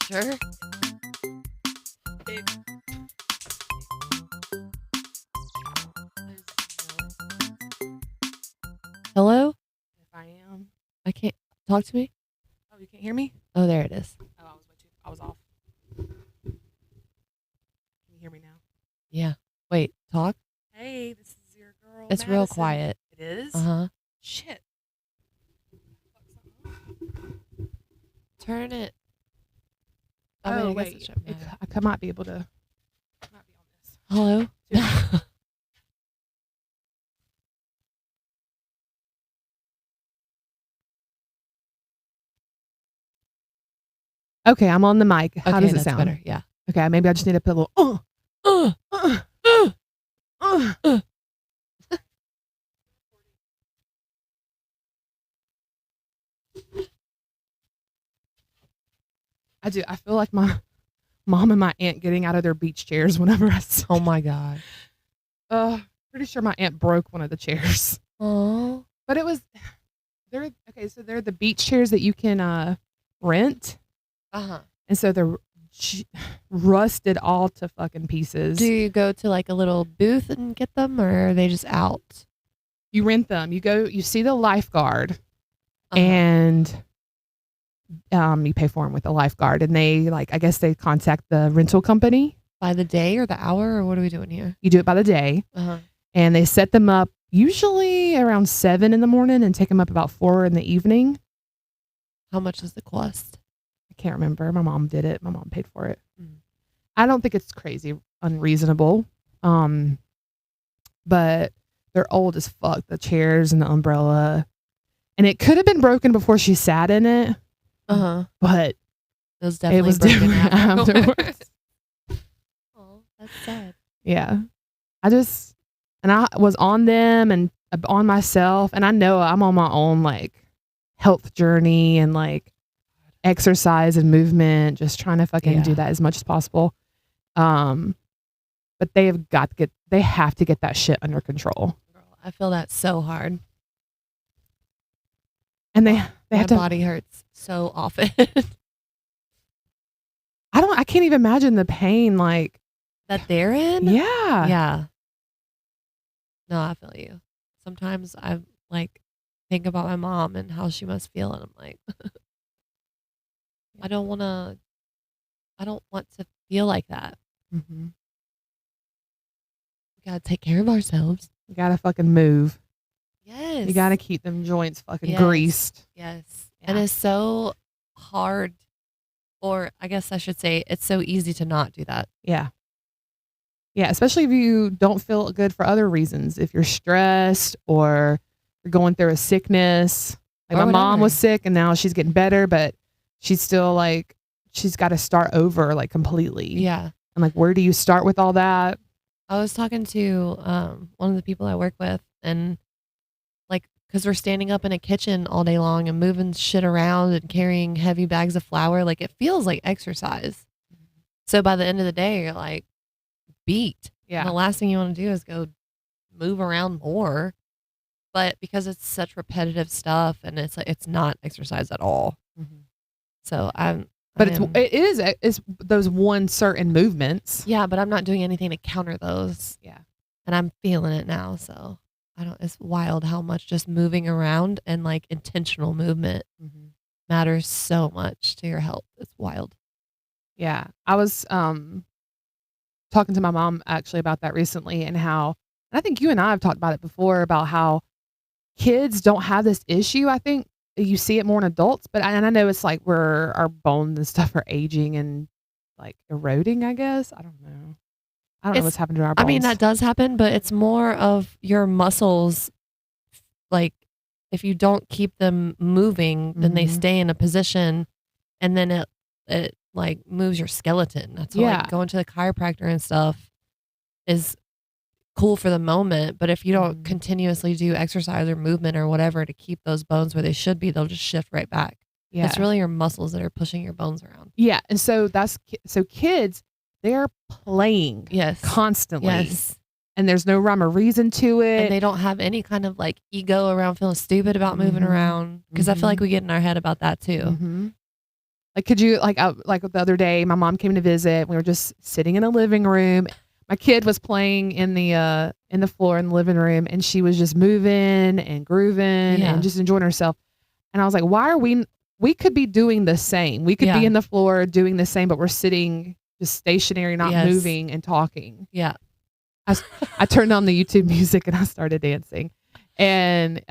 sure? Hello? If I am. I can't talk to me. Oh, you can't hear me? Oh, there it is. Oh, I was off. Can you hear me now? Yeah. Wait, talk. Hey, this is your girl. It's real Madison. quiet. It is? Uh-huh. Shit. Turn it. Oh, I guess wait. it shouldn't matter. I might be able to. Might be on this. Hello? Okay, I'm on the mic. How Okay, does it that's sound? better. Yeah. Okay, maybe I just need to put a little. I do. I feel like my mom and my aunt getting out of their beach chairs whenever I sit. Oh my God. Pretty sure my aunt broke one of the chairs. Oh. But it was they're okay, so they're the beach chairs that you can rent. Uh-huh. And so they're rusted all to fucking pieces. Do you go to like a little booth and get them, or are they just out? You rent them. You go, you see the lifeguard, Uh-huh. and you pay for them with the lifeguard, and they I guess they contact the rental company. By the day or the hour, or what are we doing here? You do it by the day, and they set them up usually around 7 in the morning and take them up about 4 in the evening. How much does it cost? I can't remember. My mom did it. My mom paid for it. Mm. I don't think it's crazy unreasonable. But they're old as fuck, the chairs and the umbrella. And it could have been broken before she sat in it. But It was definitely it was broken different afterwards. Oh, that's sad. Yeah. I was on them and on myself, and I know I'm on my own health journey and exercise and movement, just trying to fucking do that as much as possible. But they have to get that shit under control. Girl, I feel that so hard. And they My have to, body hurts so often. I can't even imagine the pain that they're in? Yeah. Yeah. No, I feel you. Sometimes I think about my mom and how she must feel, and I'm like, I don't want to feel like that. Mm-hmm. We gotta take care of ourselves. You gotta fucking move. Yes. You gotta keep them joints fucking greased. Yes. Yeah. And it's so hard, or I guess I should say it's so easy to not do that. Yeah. Yeah, especially if you don't feel good for other reasons. If you're stressed or you're going through a sickness. My mom was sick and now she's getting better, but she's still she's got to start over completely. Yeah. And where do you start with all that? I was talking to one of the people I work with, and because we're standing up in a kitchen all day long and moving shit around and carrying heavy bags of flour, it feels like exercise. So by the end of the day, you're beat. Yeah. And the last thing you want to do is go move around more. But because it's such repetitive stuff, and it's not exercise at all. Mm-hmm. So it's those one certain movements. Yeah, but I'm not doing anything to counter those. Yeah. And I'm feeling it now, so it's wild how much just moving around and intentional movement matters so much to your health. It's wild. Yeah. I was talking to my mom actually about that recently, and how, and I think you and I have talked about it before, about how kids don't have this issue. I think you see it more in adults, but I know it's where our bones and stuff are aging and eroding, I guess. I don't know. I don't know what's happened to our bones. I mean, that does happen, but it's more of your muscles. If you don't keep them moving, then they stay in a position, and then it moves your skeleton. That's why going to the chiropractor and stuff is cool for the moment, but if you don't continuously do exercise or movement or whatever to keep those bones where they should be, they'll just shift right back. Yeah. It's really your muscles that are pushing your bones around. Yeah. And so kids, they're playing constantly. Yes. And there's no rhyme or reason to it. And they don't have any kind of ego around feeling stupid about moving around. Because I feel like we get in our head about that too. Like, could you like the other day, my mom came to visit. We were just sitting in a living room. My kid was playing in the floor in the living room, and she was just moving and grooving and just enjoying herself. And I was like, why are we could be doing the same. We could be in the floor doing the same, but we're sitting just stationary, not moving and talking. Yeah. I turned on the YouTube music and I started dancing. And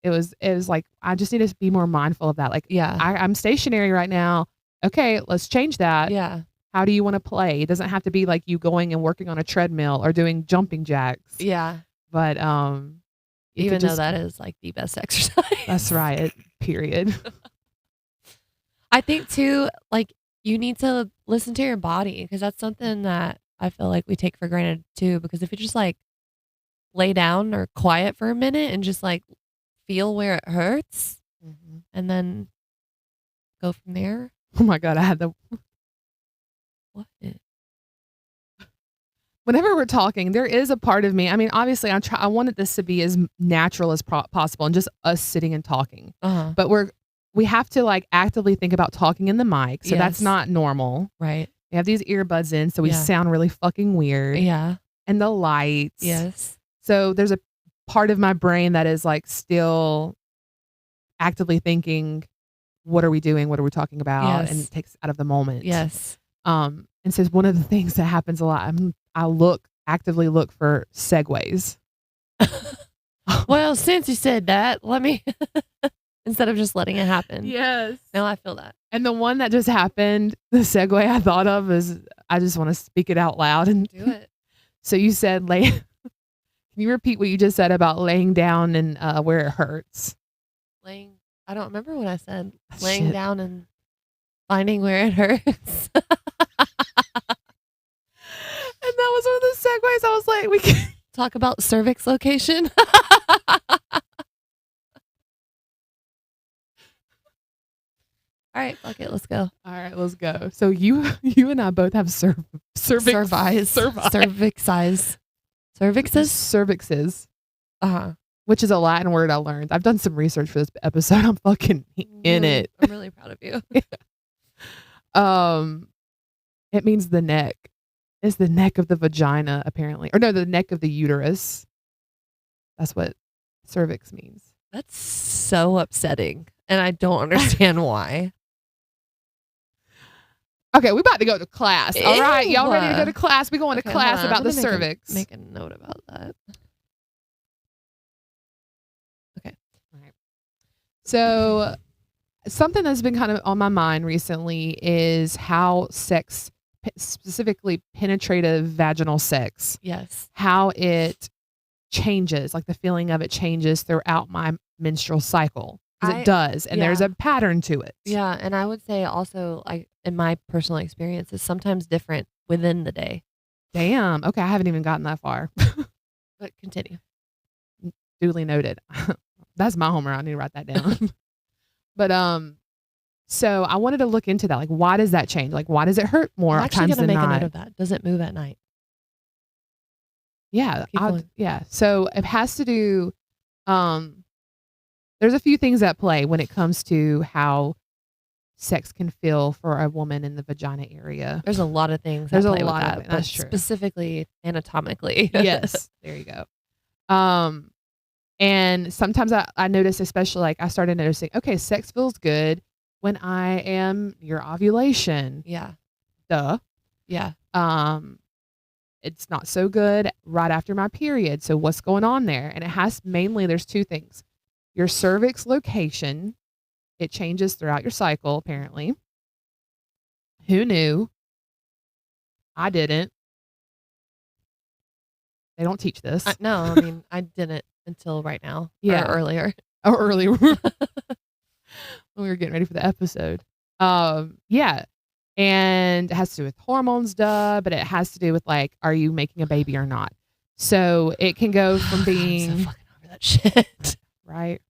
it was like, I just need to be more mindful of that. Like, I'm stationary right now. Okay, let's change that. Yeah. How do you want to play? It doesn't have to be like you going and working on a treadmill or doing jumping jacks. Yeah. But even though that is like the best exercise. That's right. Period. I think too, like, you need to listen to your body, because that's something that I feel like we take for granted too. Because if you just like lay down or quiet for a minute and just like feel where it hurts, and then go from there. Oh my God, I had the what? Whenever we're talking, there is a part of me. I mean, obviously, I wanted this to be as natural as possible, and just us sitting and talking. But we have to like actively think about talking in the mic, so that's not normal. Right. We have these earbuds in, so we sound really fucking weird. Yeah. And the lights. Yes. So there's a part of my brain that is like still actively thinking, what are we doing? What are we talking about? Yes. And it takes out of the moment. Yes. And so one of the things that happens a lot, I actively look for segues. Well, since you said that, let me, instead of just letting it happen. Yes. No, I feel that. And the one that just happened, the segue I thought of is, I just want to speak it out loud and do it. So you said, can you repeat what you just said about laying down and where it hurts? I don't remember what I said. Laying down and finding where it hurts. And that was one of the segues. I was like, we can talk about cervix location. All right, fuck it, let's go. All right, let's go. So you and I both have cervix. Cervixes. Cervixes. Which is a Latin word I learned. I've done some research for this episode. I'm fucking in it. I'm really proud of you. It means the neck. It's the neck of the vagina, apparently. Or no, the neck of the uterus. That's what cervix means. That's so upsetting. And I don't understand why. Okay, we about to go to class. All right, y'all ready to go to class? We going to class about the cervix. Make a note about that. Okay. All right. So something that's been kind of on my mind recently is how sex, specifically penetrative vaginal sex, how it changes, like the feeling of it changes throughout my menstrual cycle. Because it does, and there's a pattern to it. Yeah, and I would say also, like in my personal experience, it's sometimes different within the day. Damn. Okay, I haven't even gotten that far. But continue. Duly noted. That's my homework. I need to write that down. But so I wanted to look into that. Like, why does that change? Like, why does it hurt more times than not? I'm actually gonna make a note of that. Does it move at night? Yeah. Yeah. So it has to do. There's a few things at play when it comes to how sex can feel for a woman in the vagina area. There's a lot of things. There's a lot of that's true. Specifically anatomically. Yes. There you go. And sometimes I notice, especially like I started noticing, okay, sex feels good when I am near ovulation. Yeah. Duh. Yeah. It's not so good right after my period. So what's going on there? And it has there's two things. Your cervix location, it changes throughout your cycle, apparently. Who knew? I didn't. They don't teach this. No, I mean, I didn't until right now. Yeah. Or earlier. Oh, earlier. When we were getting ready for the episode. Yeah. And it has to do with hormones, but it has to do with like, are you making a baby or not? So it can go from being... I'm so fucking over that shit. Right.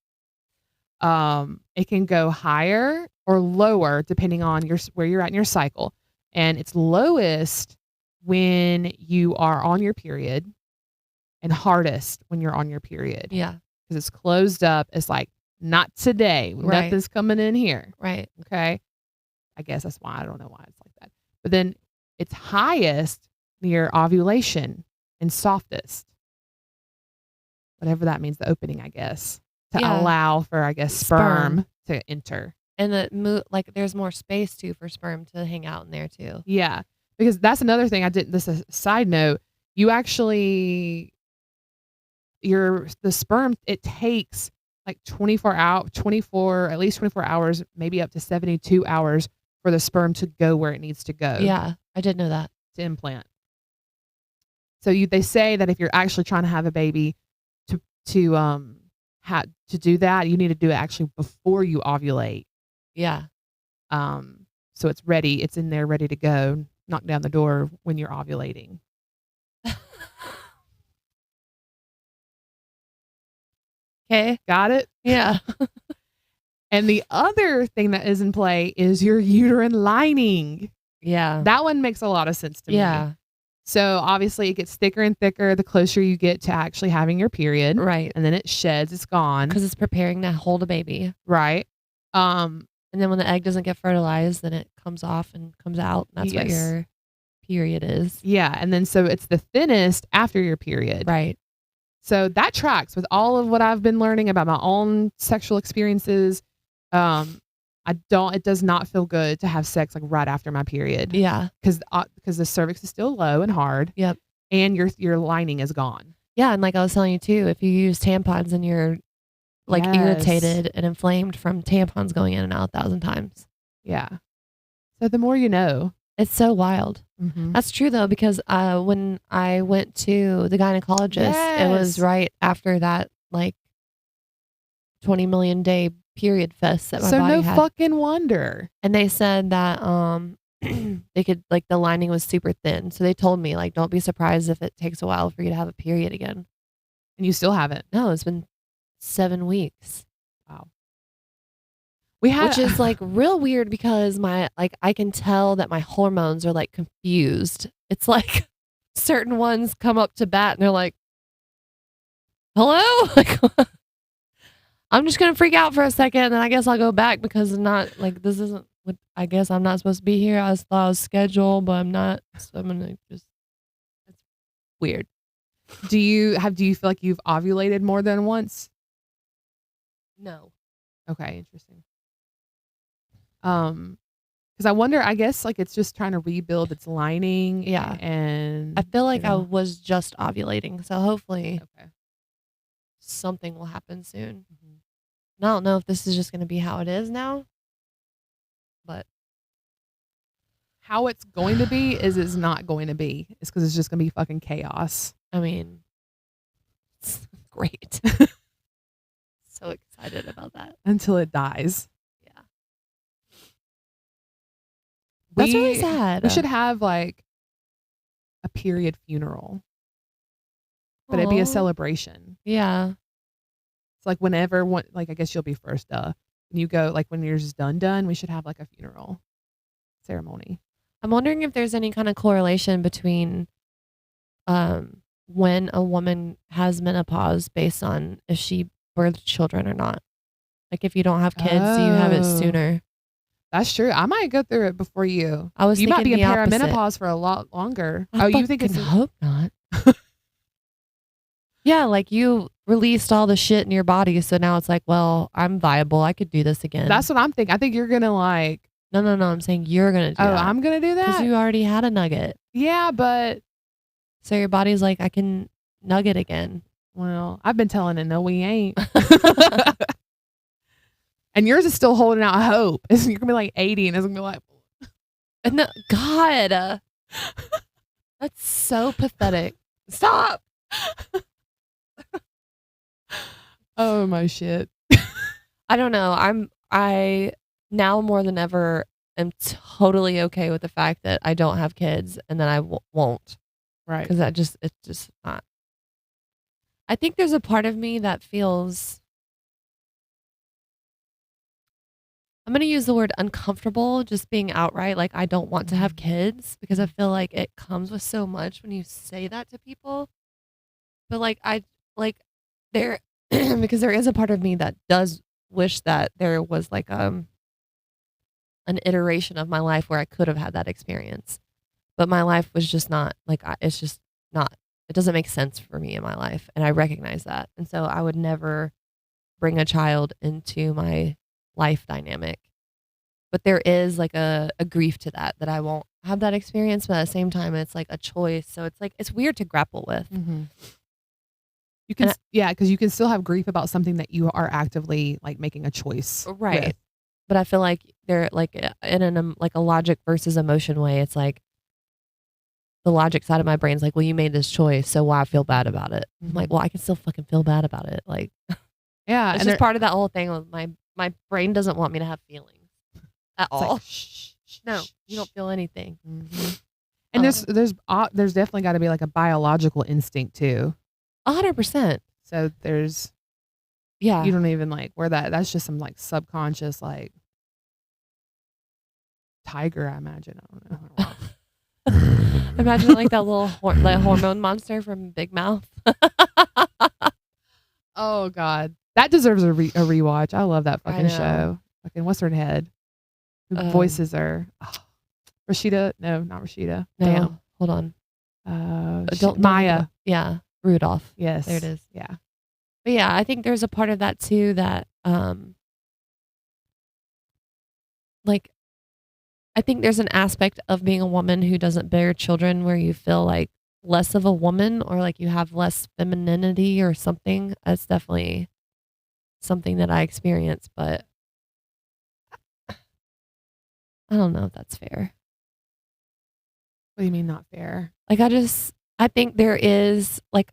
It can go higher or lower depending on where you're at in your cycle. And it's lowest when you are on your period and hardest when you're on your period. Yeah. Because it's closed up. It's like, not today. We got this coming in here. Right. Okay. I guess that's why I don't know why it's like that. But then it's highest near ovulation and softest. Whatever that means, the opening, I guess, to allow for, I guess, sperm to enter. And like there's more space too for sperm to hang out in there too. Yeah. Because that's another thing this is a side note. You actually, the sperm, it takes like at least 24 hours, maybe up to 72 hours for the sperm to go where it needs to go. Yeah, I did know that. To implant. So they say that if you're actually trying to have a baby, to do that, you need to do it actually before you ovulate. Yeah. So it's ready. It's in there ready to go. Knock down the door when you're ovulating. Okay. Got it? Yeah. And the other thing that is in play is your uterine lining. Yeah. That one makes a lot of sense to me. Yeah. So obviously it gets thicker and thicker the closer you get to actually having your period. Right. And then it sheds, it's gone. Because it's preparing to hold a baby. Right. And then when the egg doesn't get fertilized, then it comes off and comes out. That's what your period is. Yeah. And then so it's the thinnest after your period. Right. So that tracks with all of what I've been learning about my own sexual experiences. It does not feel good to have sex like right after my period. Yeah. Because the cervix is still low and hard. Yep. And your lining is gone. Yeah. And like I was telling you too, if you use tampons and you're like irritated and inflamed from tampons going in and out 1,000 times. Yeah. So the more you know. It's so wild. Mm-hmm. That's true though, because when I went to the gynecologist, it was right after that like 20 million day period fest that my body had. So no fucking wonder. And they said that they could like the lining was super thin. So they told me like don't be surprised if it takes a while for you to have a period again. And you still haven't? No, it's been 7 weeks. Wow. Which is like real weird because I can tell that my hormones are like confused. It's like certain ones come up to bat and they're like, hello? Like, I'm just going to freak out for a second and then I guess I'll go back because this isn't what I guess I'm not supposed to be here. I thought I was scheduled, but I'm not. So I'm going to it's weird. Do you feel like you've ovulated more than once? No. Okay, interesting. Because I wonder, I guess like it's just trying to rebuild its lining. Yeah. And I feel like I was just ovulating. So hopefully something will happen soon. Mm-hmm. And I don't know if this is just going to be how it is now. But how it's going to be is it's not going to be. It's because it's just going to be fucking chaos. I mean, it's great. So excited about that. Until it dies. That's really sad. We should have like a period funeral. But it'd be a celebration. Yeah. It's like I guess you'll be first, when you go, like when you're just done, we should have like a funeral ceremony. I'm wondering if there's any kind of correlation between when a woman has menopause based on if she birthed children or not. Like if you don't have kids, do you have it sooner? That's true. I might go through it before you. You might be in opposite. perimenopause for a lot longer. You think it's? Hope not. Yeah, like you released all the shit in your body, so now it's like, well, I'm viable. I could do this again. That's what I'm thinking. I think you're gonna like. No. I'm saying you're gonna do that. Oh, I'm gonna do that because you already had a nugget. Yeah, but so your body's like, I can nugget again. Well, I've been telling it, no, we ain't. And yours is still holding out hope. You're going to be like 80 and it's going to be like. No, God. That's so pathetic. Stop. Oh, my shit. I don't know. I now more than ever am totally okay with the fact that I don't have kids and that I won't. Right. Because it's just not. I think there's a part of me that feels. I'm going to use the word uncomfortable, just being outright like I don't want to have kids because I feel like it comes with so much when you say that to people. But because there is a part of me that does wish that there was like an iteration of my life where I could have had that experience. But my life was just not like, it's just not, it doesn't make sense for me in my life. And I recognize that. And so I would never bring a child into my life dynamic. But there is like a grief to that I won't have that experience. But at the same time, it's like a choice. So it's like, it's weird to grapple with. You can, because you can still have grief about something that you are actively like making a choice. Right. With. But I feel like they're like in like a logic versus emotion way. It's like the logic side of my brain's like, well, you made this choice, so why feel bad about it? I'm like, well, I can still fucking feel bad about it. Like, yeah, it's just part of that whole thing. With my brain doesn't want me to have feelings at all. Like, shh, no, you don't feel anything. And there's definitely got to be like a biological instinct too. 100%. So there's, you don't even like where that's just some like subconscious like tiger, I imagine. I don't know. Imagine like that little hormone monster from Big Mouth. Oh God, that deserves a rewatch. I love that fucking show. Fucking what's her head? Voices are Rashida. No, not Rashida. No, damn. Hold on. Maya. Yeah, Rudolph. Yes, there it is. Yeah, but yeah, I think there's a part of that too that like. I think there's an aspect of being a woman who doesn't bear children where you feel like less of a woman or like you have less femininity or something. That's definitely something that I experience, but I don't know if that's fair. What do you mean not fair? Like I think there is like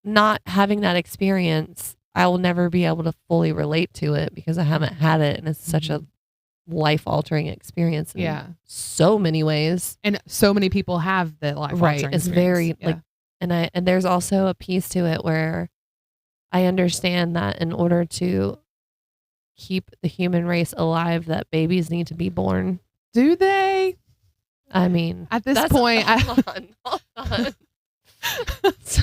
not having that experience. I will never be able to fully relate to it because I haven't had it, and it's such a life-altering experience in so many ways, and so many people have the life-altering it's very like, and there's also a piece to it where I understand that in order to keep the human race alive, that babies need to be born. Do they? I mean, at this point, hold on. So,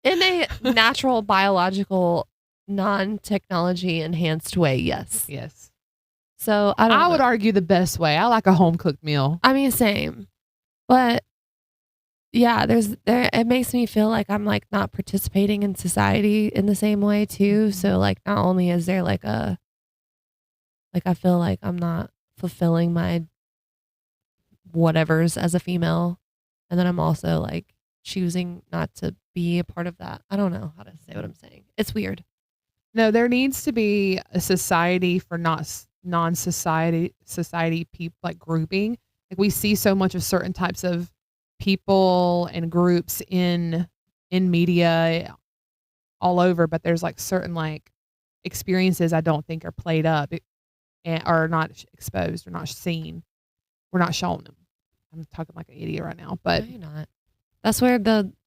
in a natural, biological, non-technology enhanced way, yes. So I would argue the best way. I like a home cooked meal. I mean, same, but yeah, it makes me feel like I'm like not participating in society in the same way too. So like, not only is there like I feel like I'm not fulfilling my whatevers as a female, and then I'm also like choosing not to be a part of that. I don't know how to say what I'm saying. It's weird. No, there needs to be a society for non-society people, like grouping. Like we see so much of certain types of people and groups in media all over, but there's like certain like experiences I don't think are played up and are not exposed or not seen. We're not showing them. I'm talking like an idiot right now, but no, you're not. That's where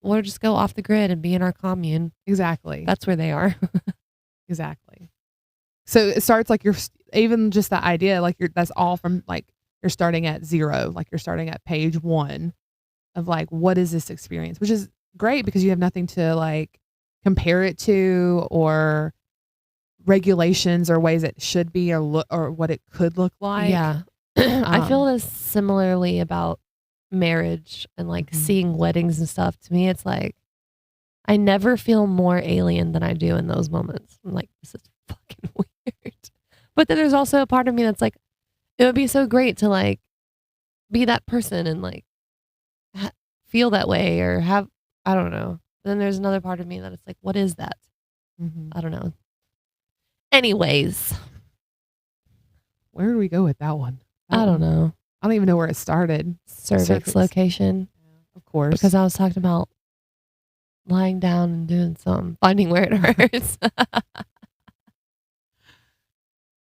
we'll just go off the grid and be in our commune. Exactly. That's where they are. Exactly. So it starts like you're even just the idea, like that's all from like you're starting at zero, like you're starting at page 1 of like, what is this experience? Which is great because you have nothing to like compare it to or regulations or ways it should be or what it could look like. Yeah. I feel this similarly about marriage and like seeing weddings and stuff. To me, it's like I never feel more alien than I do in those moments. I'm like, this is fucking weird. But then there's also a part of me that's like, it would be so great to like be that person and like feel that way or have, I don't know. Then there's another part of me that it's like, what is that? I don't know. Anyways. Where do we go with that one? I don't know. I don't even know where it started. Cervix location. Yeah, of course. Because I was talking about lying down and doing something, finding where it hurts.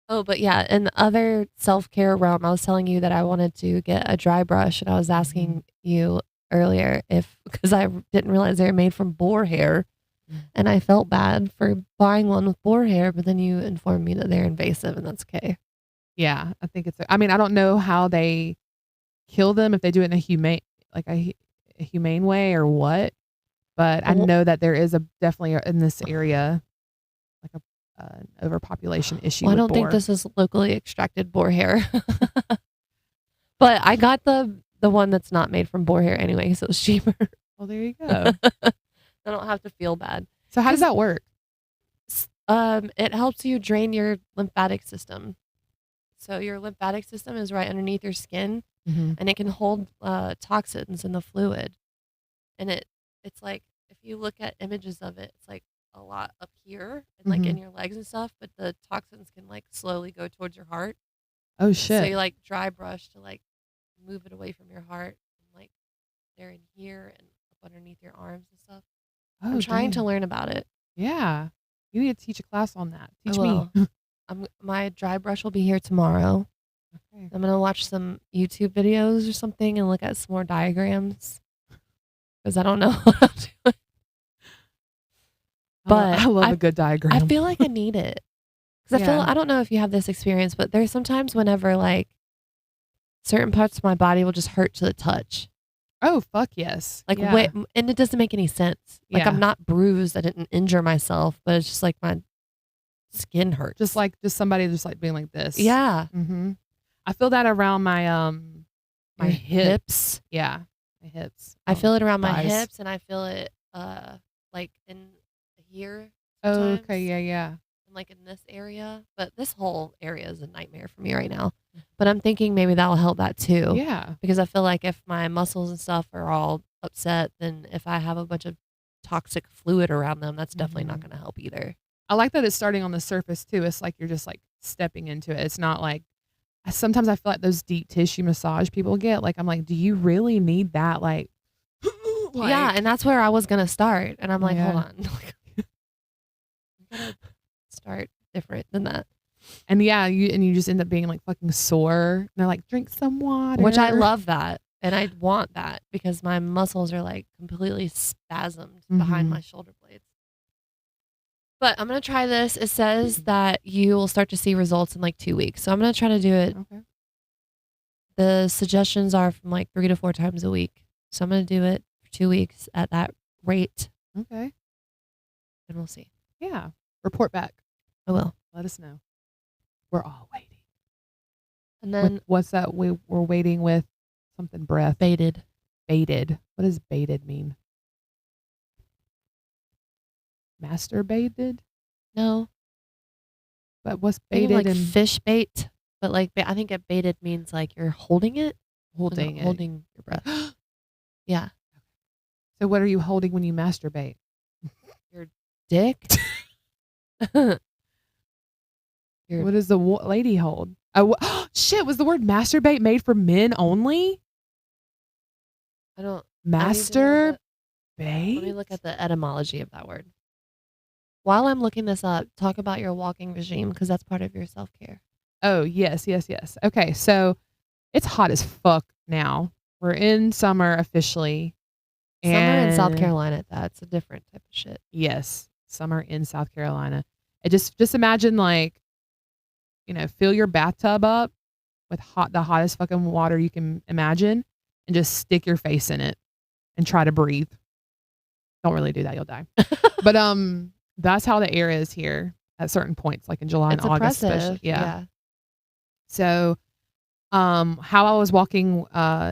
Oh, but yeah, in the other self-care realm, I was telling you that I wanted to get a dry brush, and I was asking you earlier because I didn't realize they were made from boar hair, and I felt bad for buying one with boar hair, but then you informed me that they're invasive, and that's okay. Yeah, I think I mean, I don't know how they kill them, if they do it in a humane way or what, but I know that there is definitely in this area, like an overpopulation issue. Well, I with don't think boar. this is locally extracted boar hair. But I got the one that's not made from boar hair anyway, so it's cheaper. Well, there you go. I don't have to feel bad. So how does that work? It helps you drain your lymphatic system. So your lymphatic system is right underneath your skin, and it can hold toxins in the fluid. And it's like, if you look at images of it, it's like a lot up here and like in your legs and stuff, but the toxins can like slowly go towards your heart. Oh So shit. you like dry brush to like move it away from your heart, and like they're in here and up underneath your arms and stuff. Oh, I'm trying to dang. learn about it. Yeah. You need to teach a class on that. I Teach me. will. My dry brush will be here tomorrow. Okay. I'm gonna watch some YouTube videos or something and look at some more diagrams because I don't know what I'm doing. But I love a good diagram. I feel like I need it because I don't know if you have this experience, but there's sometimes whenever like certain parts of my body will just hurt to the touch. Oh, fuck yes. Like, yeah. wait, and it doesn't make any sense. Like, Yeah. I'm not bruised. I didn't injure myself, but it's just like my skin hurts. Just somebody just like being like this. Yeah. Mm-hmm. I feel that around my my Your hips. Yeah, my hips. I feel it around my thighs. hips, and I feel it like in here. Oh, sometimes, okay. Yeah. and like in this area. But this whole area is a nightmare for me right now. But I'm thinking maybe that'll help that too. Yeah. Because I feel like if my muscles and stuff are all upset, then if I have a bunch of toxic fluid around them, that's definitely not going to help either. I like that it's starting on the surface too. It's like you're just like stepping into it. It's not like, sometimes I feel like those deep tissue massage people get. Like, I'm like, do you really need that? Like, Yeah, and that's where I was going to start. And I'm like, hold Yeah. on. I'm going to start different than that. And yeah, you just end up being like fucking sore. And they're like, drink some water. Which I love that. And I want that because my muscles are like completely spasmed behind my shoulder blades. But I'm going to try this. It says that you will start to see results in like 2 weeks. So I'm going to try to do it. Okay. The suggestions are from like 3 to 4 times a week. So I'm going to do it for 2 weeks at that rate. Okay. And we'll see. Yeah. Report back. I will. Let us know. We're all waiting. And then what's that? We're waiting with something breath. baited. Baited. What does baited mean? Masturbated? No. But what's Maybe baited like and fish bait. But like, I think it baited means like you're holding it. holding it? Holding your breath. Yeah. So what are you holding when you masturbate? Your dick. What does the lady hold? Shit, was the word masturbate made for men only? I don't. Masturbate? Let me look at the etymology of that word. While I'm looking this up, talk about your walking regime because that's part of your self-care. Oh, yes. Okay, so it's hot as fuck now. We're in summer officially. Summer in South Carolina, that's a different type of shit. Yes, summer in South Carolina. I just imagine like, fill your bathtub up with the hottest fucking water you can imagine and just stick your face in it and try to breathe. Don't really do that, you'll die. But that's how the air is here at certain points, like in July and August especially. Yeah. So how I was walking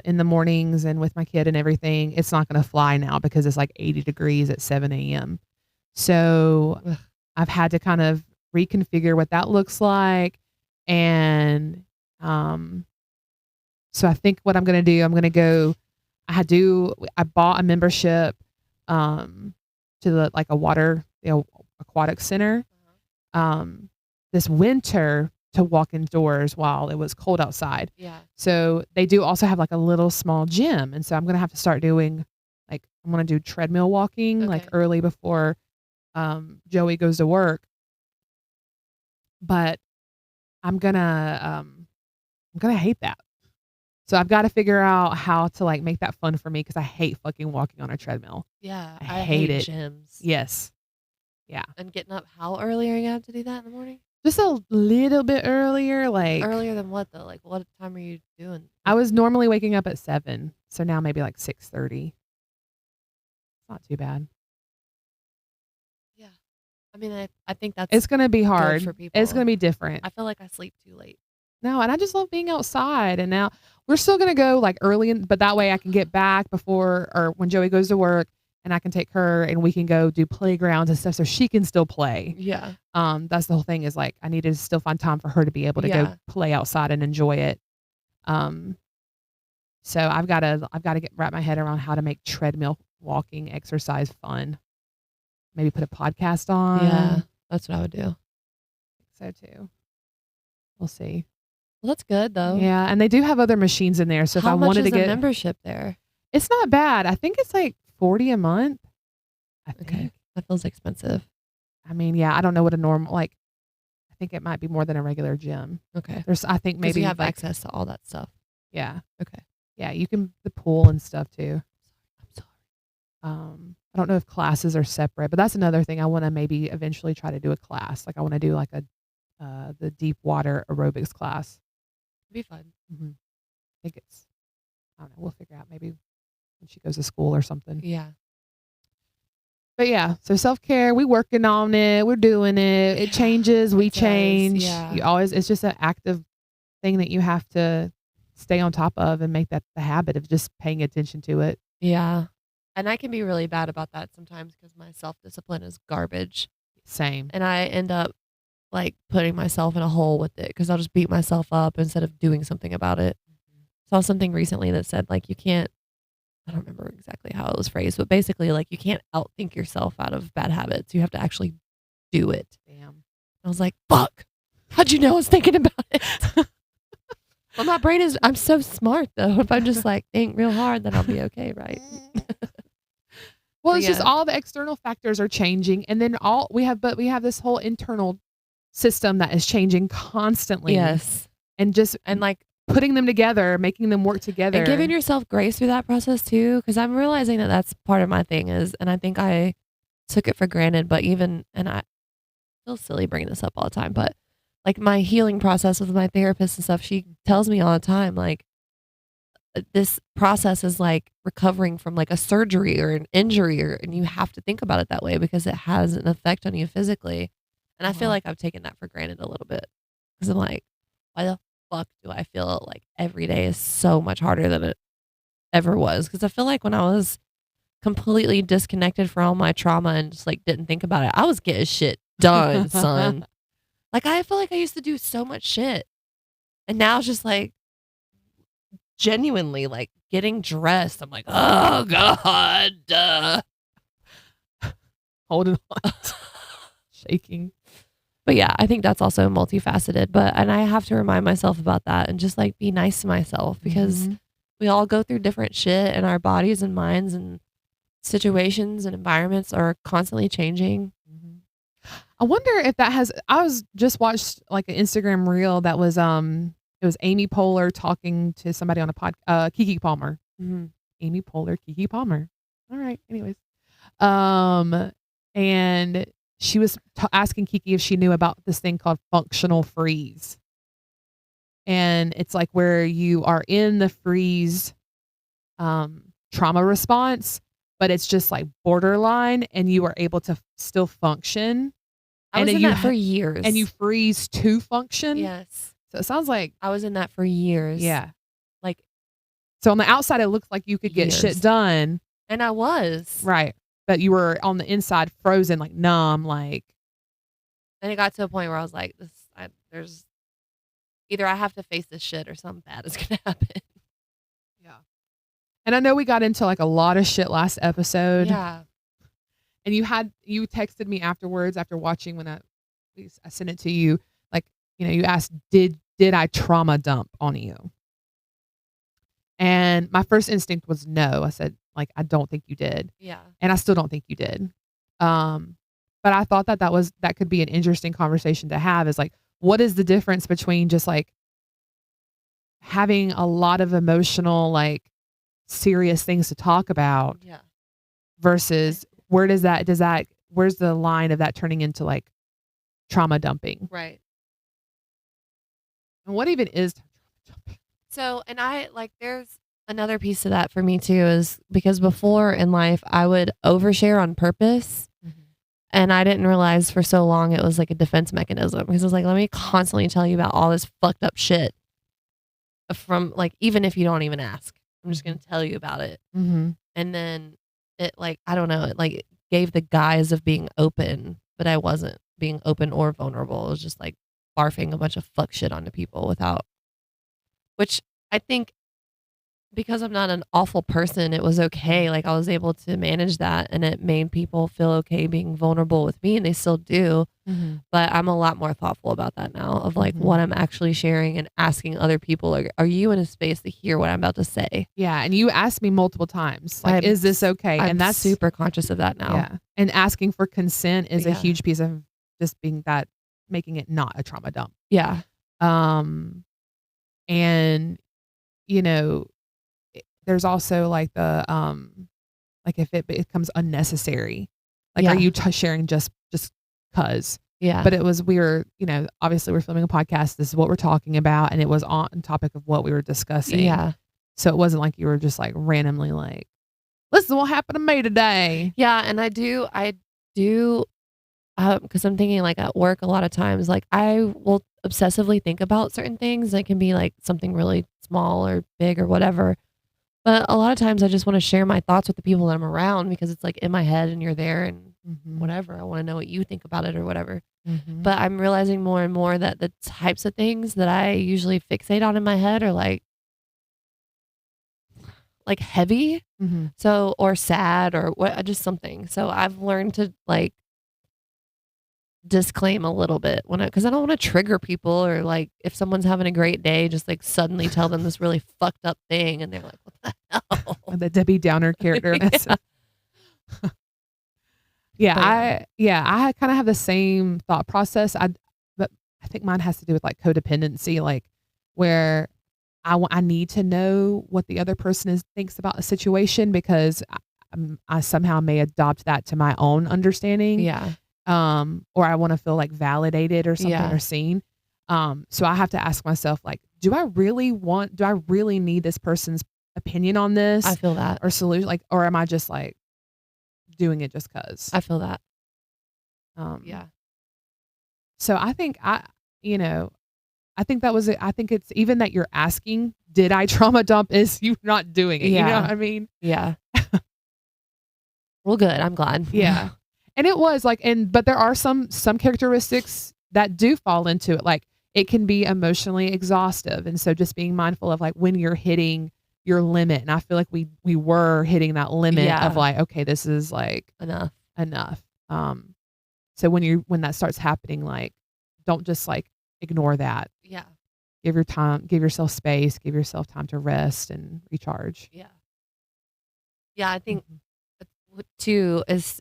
in the mornings and with my kid and everything, it's not going to fly now because it's like 80 degrees at 7 a.m. So I've had to kind of reconfigure what that looks like. And so I think what I'm going to do, I'm going to go, I bought a membership to like a water, aquatic center this winter to walk indoors while it was cold outside. Yeah. So they do also have like a little small gym. And so I'm going to have to start doing I'm going to do treadmill walking like early before Joey goes to work. But I'm going to hate that. So I've got to figure out how to like make that fun for me because I hate fucking walking on a treadmill. Yeah. I hate it. Gyms. Yes. Yeah. And getting up how early are you going to have to do that in the morning? Just a little bit earlier, like earlier than what though? Like what time are you doing? I was normally waking up at 7, so now maybe like 6:30. It's not too bad. Yeah, I mean, I think that's It's going to be hard. for people. It's going to be different. I feel like I sleep too late. No, and I just love being outside. And now we're still going to go like early, but that way I can get back before or when Joey goes to work, and I can take her and we can go do playgrounds and stuff so she can still play. Yeah. That's the whole thing is like I need to still find time for her to be able to go play outside and enjoy it. So I've got to wrap my head around how to make treadmill walking exercise fun. Maybe put a podcast on. Yeah, that's what I would do. So too. We'll see. Well, that's good though. Yeah, and they do have other machines in there. So if I wanted to get a membership there, it's not bad. I think it's like $40 a month. I think. Okay, that feels expensive. I mean, yeah, I don't know what a normal like. I think it might be more than a regular gym. Okay. I think maybe you have access to all that stuff. Yeah. Okay. Yeah, you can the pool and stuff too. I'm sorry. I don't know if classes are separate, but that's another thing I want to maybe eventually try to do a class. Like I want to do like the deep water aerobics class. It'd be fun. Mm-hmm. I think I don't know. We'll figure out maybe when she goes to school or something. Yeah. But yeah, so self-care, we working on it. We're doing it. It changes. We change. Yeah. It's just an active thing that you have to stay on top of and make that the habit of just paying attention to it. Yeah. And I can be really bad about that sometimes because my self-discipline is garbage. Same. And I end up like putting myself in a hole with it because I'll just beat myself up instead of doing something about it. Saw something recently that said like you can't, I don't remember exactly how it was phrased, but basically like you can't outthink yourself out of bad habits. You have to actually do it. Damn. I was like, fuck. How'd you know I was thinking about it? Well, my brain is, I'm so smart though. If I'm just like think real hard, then I'll be okay, right? Well, it's just all the external factors are changing. And then we have this whole internal system that is changing constantly. Yes. And like putting them together, making them work together. And giving yourself grace through that process too. Cause I'm realizing that that's part of my thing and I think I took it for granted, but and I feel silly bringing this up all the time, but like my healing process with my therapist and stuff, she tells me all the time, like, this process is like recovering from like a surgery or an injury and you have to think about it that way because it has an effect on you physically. And I feel like I've taken that for granted a little bit because I'm like, why the fuck do I feel like every day is so much harder than it ever was? Because I feel like when I was completely disconnected from all my trauma and just like didn't think about it, I was getting shit done, son. Like I feel like I used to do so much shit and now it's just like genuinely like getting dressed. I'm like, oh God. Holding on. Shaking. But yeah, I think that's also multifaceted. And I have to remind myself about that and just like be nice to myself because we all go through different shit and our bodies and minds and situations and environments are constantly changing. I wonder if I was just watched like an Instagram reel that was, it was Amy Poehler talking to somebody on a Keke Palmer. Mm-hmm. Amy Poehler, Keke Palmer. All right. Anyways. And she was asking Keke if she knew about this thing called functional freeze. And it's like where you are in the freeze trauma response, but it's just like borderline and you are able to still function. I was in that for years. And you freeze to function. Yes. So it sounds like I was in that for years. Yeah. Like, so on the outside, it looked like you could get shit done. And I was. Right. But you were on the inside frozen, like numb, like. And it got to a point where I was like, there's either I have to face this shit or something bad is going to happen. Yeah. And I know we got into like a lot of shit last episode. Yeah. And you texted me afterwards after watching when I sent it to you. Like, you asked, did I trauma dump on you? And my first instinct was no. I said, like, I don't think you did. Yeah. And I still don't think you did. But I thought that could be an interesting conversation to have is like, what is the difference between just like having a lot of emotional, like serious things to talk about versus where's the line of that turning into like trauma dumping? Right. And what even is trauma dumping? So, and I like, there's another piece to that for me too, is because before in life I would overshare on purpose And I didn't realize for so long it was like a defense mechanism, because it was like, let me constantly tell you about all this fucked up shit from like, even if you don't even ask, I'm just going to tell you about it. Mm-hmm. And then it like, I don't know, it like gave the guise of being open, but I wasn't being open or vulnerable. It was just like barfing a bunch of fuck shit onto people without, which I think, because I'm not an awful person, it was okay. Like, I was able to manage that, and it made people feel okay being vulnerable with me, and they still do. Mm-hmm. But I'm a lot more thoughtful about that now, of like what I'm actually sharing and asking other people, like, are you in a space to hear what I'm about to say? Yeah. And you asked me multiple times, like, is this okay? I'm and that's super conscious of that now. Yeah. And asking for consent is a huge piece of just being that, making it not a trauma dump. Yeah. And you know, there's also like the like if it becomes unnecessary, like are you sharing just cuz? Yeah. But it was, we were, you know, obviously we're filming a podcast, this is what we're talking about, and it was on topic of what we were discussing. Yeah. So it wasn't like you were just like randomly like, this is what happened to me today. Yeah. And I do because I'm thinking like at work a lot of times, like I will obsessively think about certain things. It can be like something really small or big or whatever. But a lot of times I just want to share my thoughts with the people that I'm around, because it's like in my head and you're there and whatever. I want to know what you think about it or whatever. But I'm realizing more and more that the types of things that I usually fixate on in my head are like heavy. So, or sad or what, just something. So I've learned to like disclaim a little bit because I don't want to trigger people, or like if someone's having a great day, just like suddenly tell them this really fucked up thing and they're like, what the hell? The Debbie Downer character. I kind of have the same thought process. But I think mine has to do with like codependency, like where I need to know what the other person thinks about a situation, because I somehow may adopt that to my own understanding. Yeah. Or I want to feel like validated or something or seen. So I have to ask myself, like, do I really need this person's opinion on this? I feel that. Or solution, like, or am I just like doing it just cause? I feel that. Yeah. So I think I think that was it. I think it's even that you're asking, did I trauma dump, is you not doing it. Yeah. You know what I mean? Yeah. Well, good. I'm glad. Yeah. And it was like, but there are some characteristics that do fall into it. Like it can be emotionally exhaustive. And so just being mindful of like when you're hitting your limit. And I feel like we were hitting that limit of like, okay, this is like enough. So when that starts happening, like, don't just like ignore that. Yeah. Give yourself space, give yourself time to rest and recharge. Yeah. Yeah. I think too is,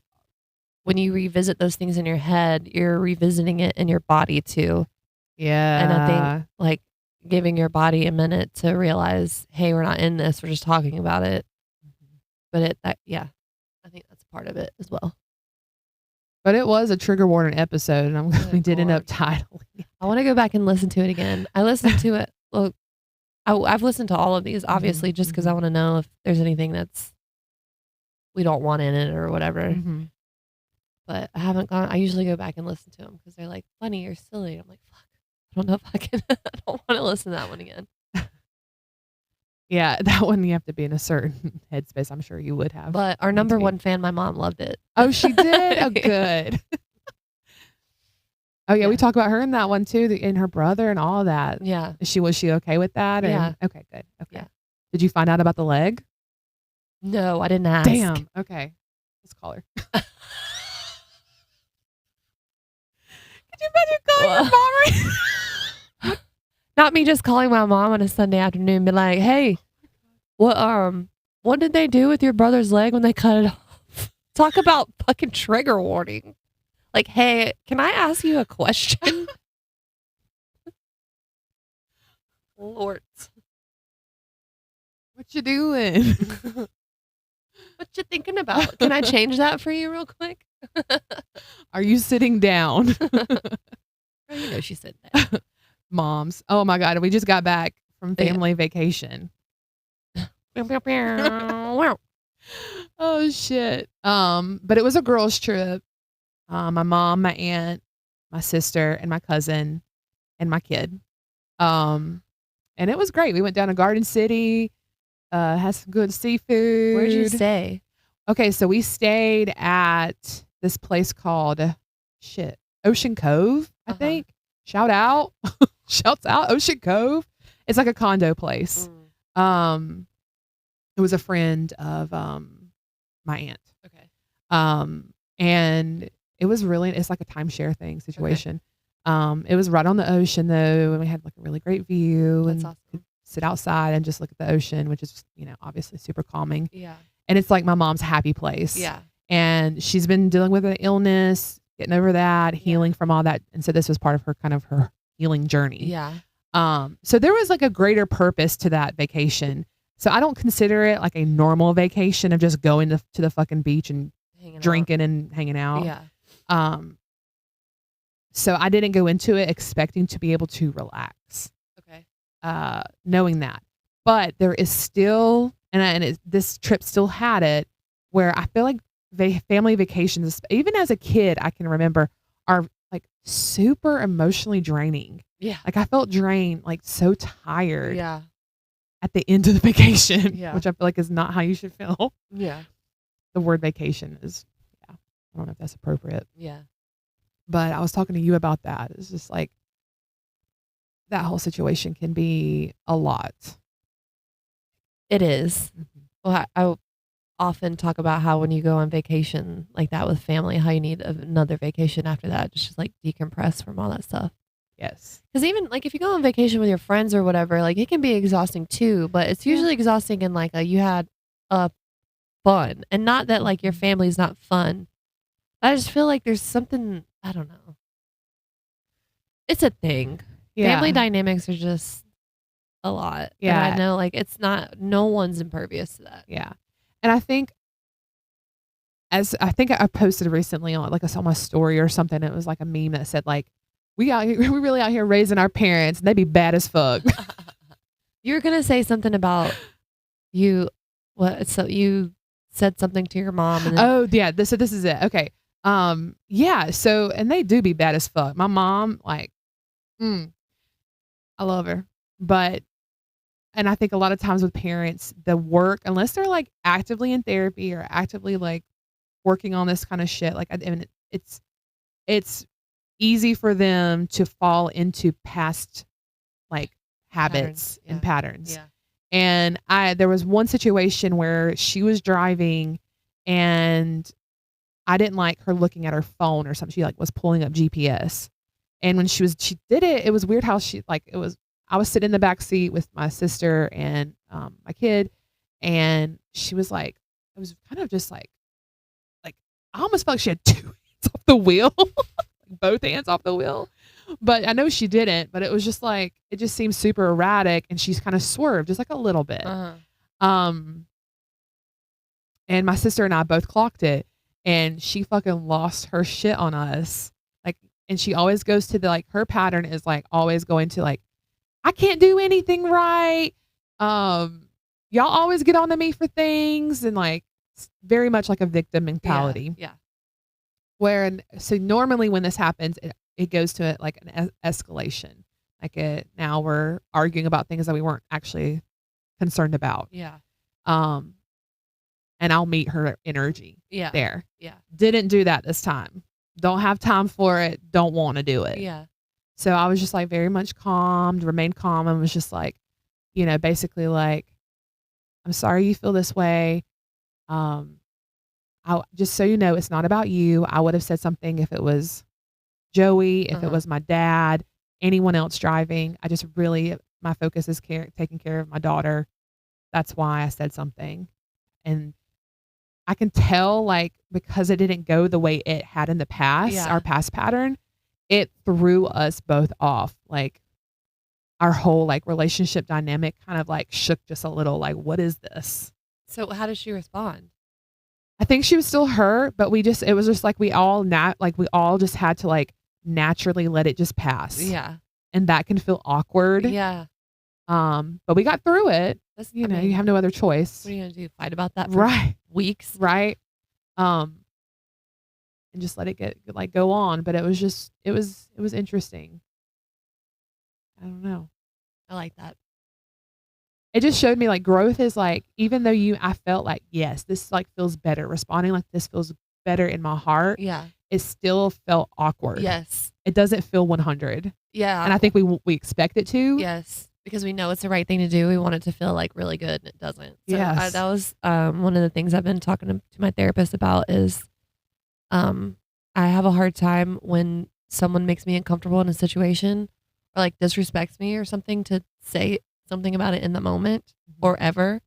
when you revisit those things in your head, you're revisiting it in your body too. Yeah. And I think like giving your body a minute to realize, hey, we're not in this, we're just talking about it. But I think that's part of it as well. But it was a trigger warning episode, and we did end up titling it. I want to go back and listen to it again. I listened to it. Look, I've listened to all of these, obviously, just because I want to know if there's anything that's we don't want in it or whatever. But I haven't gone. I usually go back and listen to them because they're like funny or silly. I'm like, fuck, I don't know if I can. I don't want to listen to that one again. Yeah, that one you have to be in a certain headspace. I'm sure you would have. But our number one fan, my mom, loved it. Oh, she did? Oh, good. Oh, yeah, we talk about her in that one too, and her brother and all that. Yeah. Was she okay with that? Yeah. Okay, good. Okay. Yeah. Did you find out about the leg? No, I didn't ask. Damn. Okay. Let's call her. Could you imagine calling your mom right? Not me just calling my mom on a Sunday afternoon and be like, hey, what did they do with your brother's leg when they cut it off? Talk about fucking trigger warning. Like, hey, can I ask you a question? Lord. What you doing? What you thinking about? Can I change that for you real quick? Are you sitting down? Oh, you know she's sitting down. Moms. Oh my God. We just got back from family vacation. Oh shit. But it was a girls trip. my mom, my aunt, my sister, and my cousin, and my kid. And it was great. We went down to Garden City, had some good seafood. Where'd you stay? Okay, so we stayed at this place called Ocean Cove, I think. Shout out. Shouts out Ocean Cove. It's like a condo place. It was a friend of my aunt. Okay. And it was it's like a timeshare thing situation. It was right on the ocean though, and we had like a really great view. That's and awesome. could sit outside and just look at the ocean, which is, obviously super calming. Yeah. And it's like my mom's happy place. Yeah. And she's been dealing with an illness, getting over that, healing from all that. And so this was part of her healing journey. Yeah. So there was like a greater purpose to that vacation. So I don't consider it like a normal vacation of just going to the fucking beach and drinking and hanging out. Yeah. So I didn't go into it expecting to be able to relax. Okay. Knowing that. But there is still, this trip still had it, where I feel like family vacations, even as a kid, I can remember, are like super emotionally draining. Yeah. Like I felt drained, like so tired. Yeah. At the end of the vacation, Yeah. which I feel like is not how you should feel. Yeah. The word vacation is, I don't know if that's appropriate. Yeah. But I was talking to you about that. It's just like that whole situation can be a lot. It is. Well, I often talk about how when you go on vacation like that with family, how you need another vacation after that, just like decompress from all that stuff. Yes. Because even like if you go on vacation with your friends or whatever, like it can be exhausting too, but it's usually exhausting in like you had fun, and not that like your family's not fun. I just feel like there's something, I don't know. It's a thing. Yeah. Family dynamics are just a lot. Yeah. And I know like no one's impervious to that. Yeah. And I think I posted recently on I saw my story or something. It was like a meme that said like, we really out here raising our parents and they be bad as fuck. You were going to say something about so you said something to your mom. And then, oh yeah. So this is it. Okay. Yeah. So, and they do be bad as fuck. My mom, I love her, and I think a lot of times with parents, the work, unless they're like actively in therapy or actively like working on this kind of shit, it's easy for them to fall into past like habits and patterns. Yeah. And there was one situation where she was driving and I didn't like her looking at her phone or something. She was pulling up GPS. And when she did it, it was weird how I was sitting in the back seat with my sister and my kid, and she was like, it was kind of just like I almost felt like she had two hands off the wheel, both hands off the wheel. But I know she didn't, but it was just like, it just seemed super erratic, and she's kind of swerved just like a little bit. And my sister and I both clocked it, and she fucking lost her shit on us. And she always goes to her pattern is always going to I can't do anything right. Y'all always get on to me for things, and very much like a victim mentality. Yeah. So normally when this happens, it goes to an escalation. Now we're arguing about things that we weren't actually concerned about. Yeah. And I'll meet her energy. Yeah. There. Yeah. Didn't do that this time. Don't have time for it. Don't want to do it. Yeah. So I was just very much calm, remained calm, and was just basically I'm sorry you feel this way. Just so you know, it's not about you. I would have said something if it was Joey, if it was my dad, anyone else driving. I just really, my focus is taking care of my daughter. That's why I said something. And I can tell because it didn't go the way it had in the past, our past pattern, it threw us both off. Our whole relationship dynamic kind of shook just a little. What is this? So how did she respond? I think she was still hurt, but it was just we all just had to naturally let it just pass. Yeah. And that can feel awkward. Yeah. But we got through it. You have no other choice. What are you going to do? Fight about that for weeks? Right. and just let it go on. But it was interesting. I don't know. I like that. It just showed me like growth is like, even though I felt like, yes, this like feels better, responding like this feels better in my heart. Yeah. It still felt awkward. Yes. It doesn't feel 100. Yeah. And I think we expect it to. Yes. Because we know it's the right thing to do. We want it to feel like really good, and it doesn't. So Yes. that was one of the things I've been talking to my therapist about is I have a hard time when someone makes me uncomfortable in a situation or like disrespects me or something to say something about it in the moment or ever.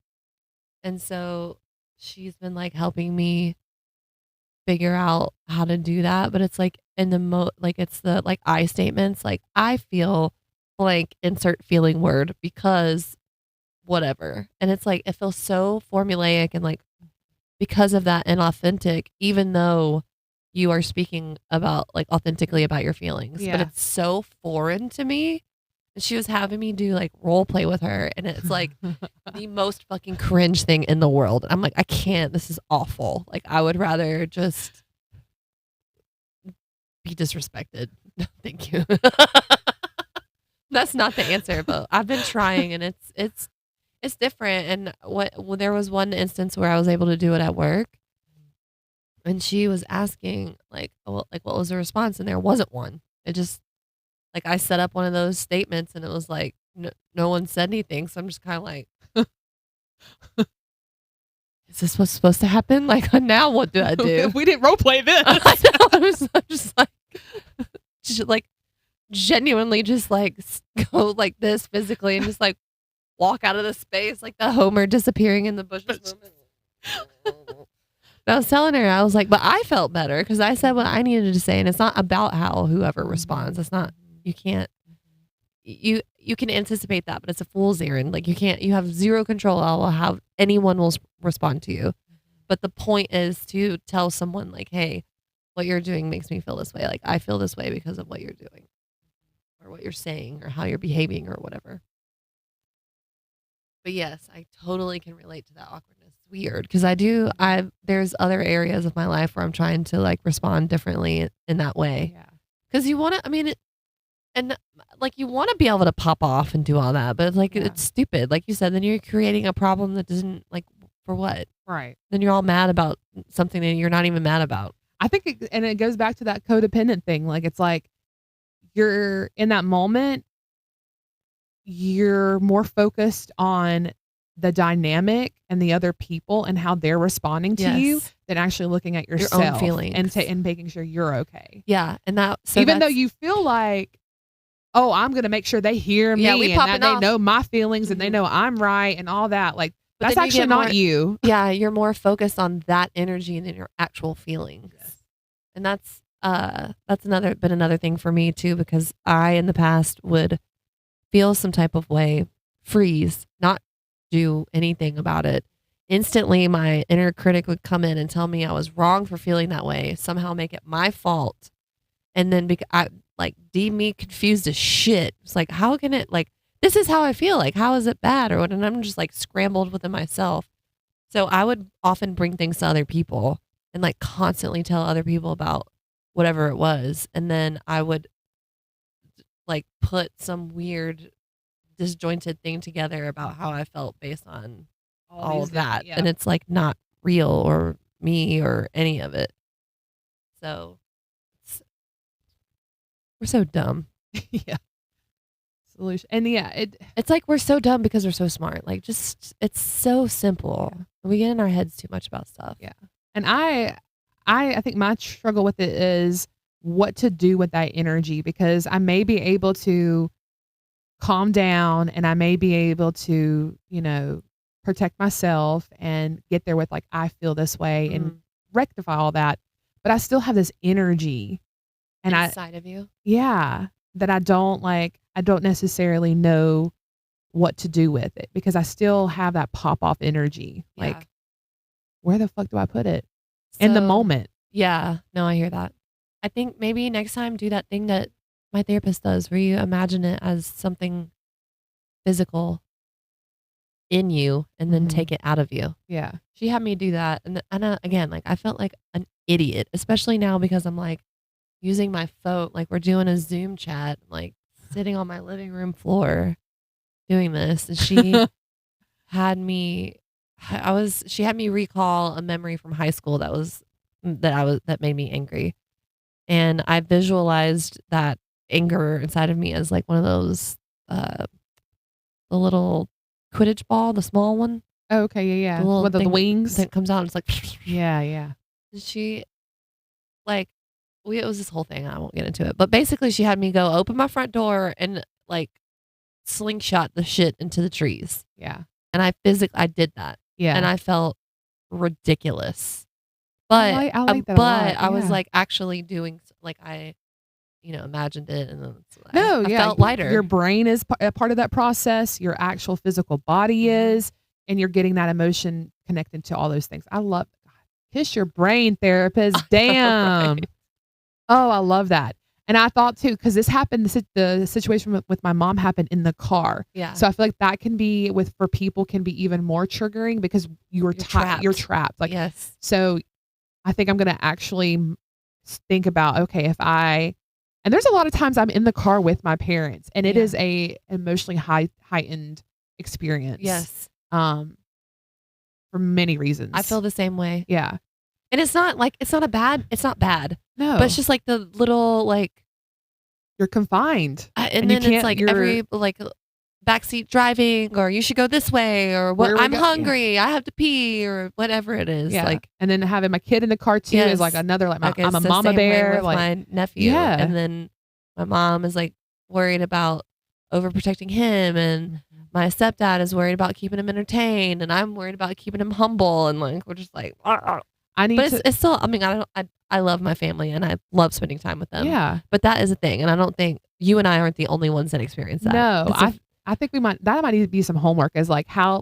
And so she's been like helping me figure out how to do that. But it's like in the like it's the like I statements, like I feel like insert feeling word because whatever. And it's like it feels so formulaic and like because of that inauthentic, even though you are speaking about like authentically about your feelings. Yeah. But it's so foreign to me. And she was having me do like role play with her, and it's like the most fucking cringe thing in the world. I'm like, I can't. This is awful. Like, I would rather just be disrespected. Thank you. That's not the answer, but I've been trying, and it's different. And there was one instance where I was able to do it at work, and she was asking like, what was the response, and there wasn't one. It just like I set up one of those statements, and it was like no one said anything, so I'm just kind of like, is this what's supposed to happen? Like now, what do I do? We didn't role play this. I know. I'm just like genuinely just like go like this physically and just like walk out of the space like the Homer disappearing in the bushes moment. I was telling her, I was like, but I felt better because I said what I needed to say, and it's not about how whoever responds. It's not. You can't. You can anticipate that, but it's a fool's errand. Like you have zero control on how anyone will respond to you. But the point is to tell someone like, hey, what you're doing makes me feel this way. Like I feel this way because of what you're doing or what you're saying or how you're behaving or whatever. But yes, I totally can relate to that awkwardness. It's weird because there's other areas of my life where I'm trying to like respond differently in that way. Yeah. Because you want to, and like you want to be able to pop off and do all that, but like it's stupid. Like you said, then you're creating a problem that doesn't like for what? Right. Then you're all mad about something that you're not even mad about. I think, it goes back to that codependent thing. Like it's like you're in that moment, you're more focused on the dynamic and the other people and how they're responding to you than actually looking at yourself, your own feelings and making sure you're okay. Yeah, and that even though you feel like, oh, I'm going to make sure they hear me and that they know my feelings and they know I'm right and all that. Like that's actually not you. Yeah, you're more focused on that energy than your actual feelings. Yes. And that's another thing for me too, because I in the past would feel some type of way, freeze, not do anything about it. Instantly, my inner critic would come in and tell me I was wrong for feeling that way, somehow make it my fault. And then I deem me confused as shit. It's like, how can it, like, this is how I feel. Like, how is it bad? Or what? And I'm just like scrambled within myself. So I would often bring things to other people and like constantly tell other people about whatever it was. And then I would like put some weird disjointed thing together about how I felt based on all of that. And it's like not real or me or any of it. So we're so dumb. Yeah. Solution. And it's like we're so dumb because we're so smart. Like just it's so simple. Yeah. We get in our heads too much about stuff. Yeah. And I think my struggle with it is what to do with that energy, because I may be able to calm down and I may be able to, protect myself and get there with like, I feel this way and rectify all that. But I still have this energy and inside of you. Yeah. That I don't necessarily know what to do with it, because I still have that pop off energy. Yeah. Like, where the fuck do I put it in the moment? Yeah. No, I hear that. I think maybe next time do that thing that my therapist does where you imagine it as something physical in you and then take it out of you. Yeah. She had me do that. And again, like I felt like idiot, especially now because I'm like using my phone. Like we're doing a Zoom chat, like sitting on my living room floor doing this. And she had me, she had me recall a memory from high school that made me angry. And I visualized that anger inside of me as like one of those, the little Quidditch ball, the small one. Oh, okay, yeah, The yeah. little With the thing wings? that comes out and it's like, Yeah, yeah. she, like, it was this whole thing. I won't get into it. But basically, she had me go open my front door and, like, slingshot the shit into the trees. Yeah. And I did that. Yeah. And I felt ridiculous. I But, like that a but lot, I was, yeah. like, actually doing, like, I, imagined it. And then No, I yeah, felt lighter. your brain is a part of that process, your actual physical body is, and you're getting that emotion connected to all those things. I love kiss your brain, therapist. Damn. Right. Oh, I love that. And I thought too, because this happened, the situation with my mom happened in the car. Yeah. So I feel like that can be for people can be even more triggering because you're trapped. You're trapped. Like, yes. So I think I'm going to actually think about, okay, and there's a lot of times I'm in the car with my parents and it is a emotionally heightened experience. Yes. For many reasons. I feel the same way. Yeah. And it's not bad. No. But it's just like the little, like, you're confined. and then it's like every, like, backseat driving, or you should go this way, or what, I'm hungry, I have to pee, or whatever it is. Yeah. Like, and then having my kid in the car too is like another, like, I'm a mama bear. With like my nephew. Yeah. And then my mom is like worried about overprotecting him, and my stepdad is worried about keeping him entertained, and I'm worried about keeping him humble, and like we're just like, it's still, I mean, I love my family and I love spending time with them. Yeah. But that is a thing, and I don't think you and I aren't the only ones that experience that. No, I think that might need to be some homework, is like how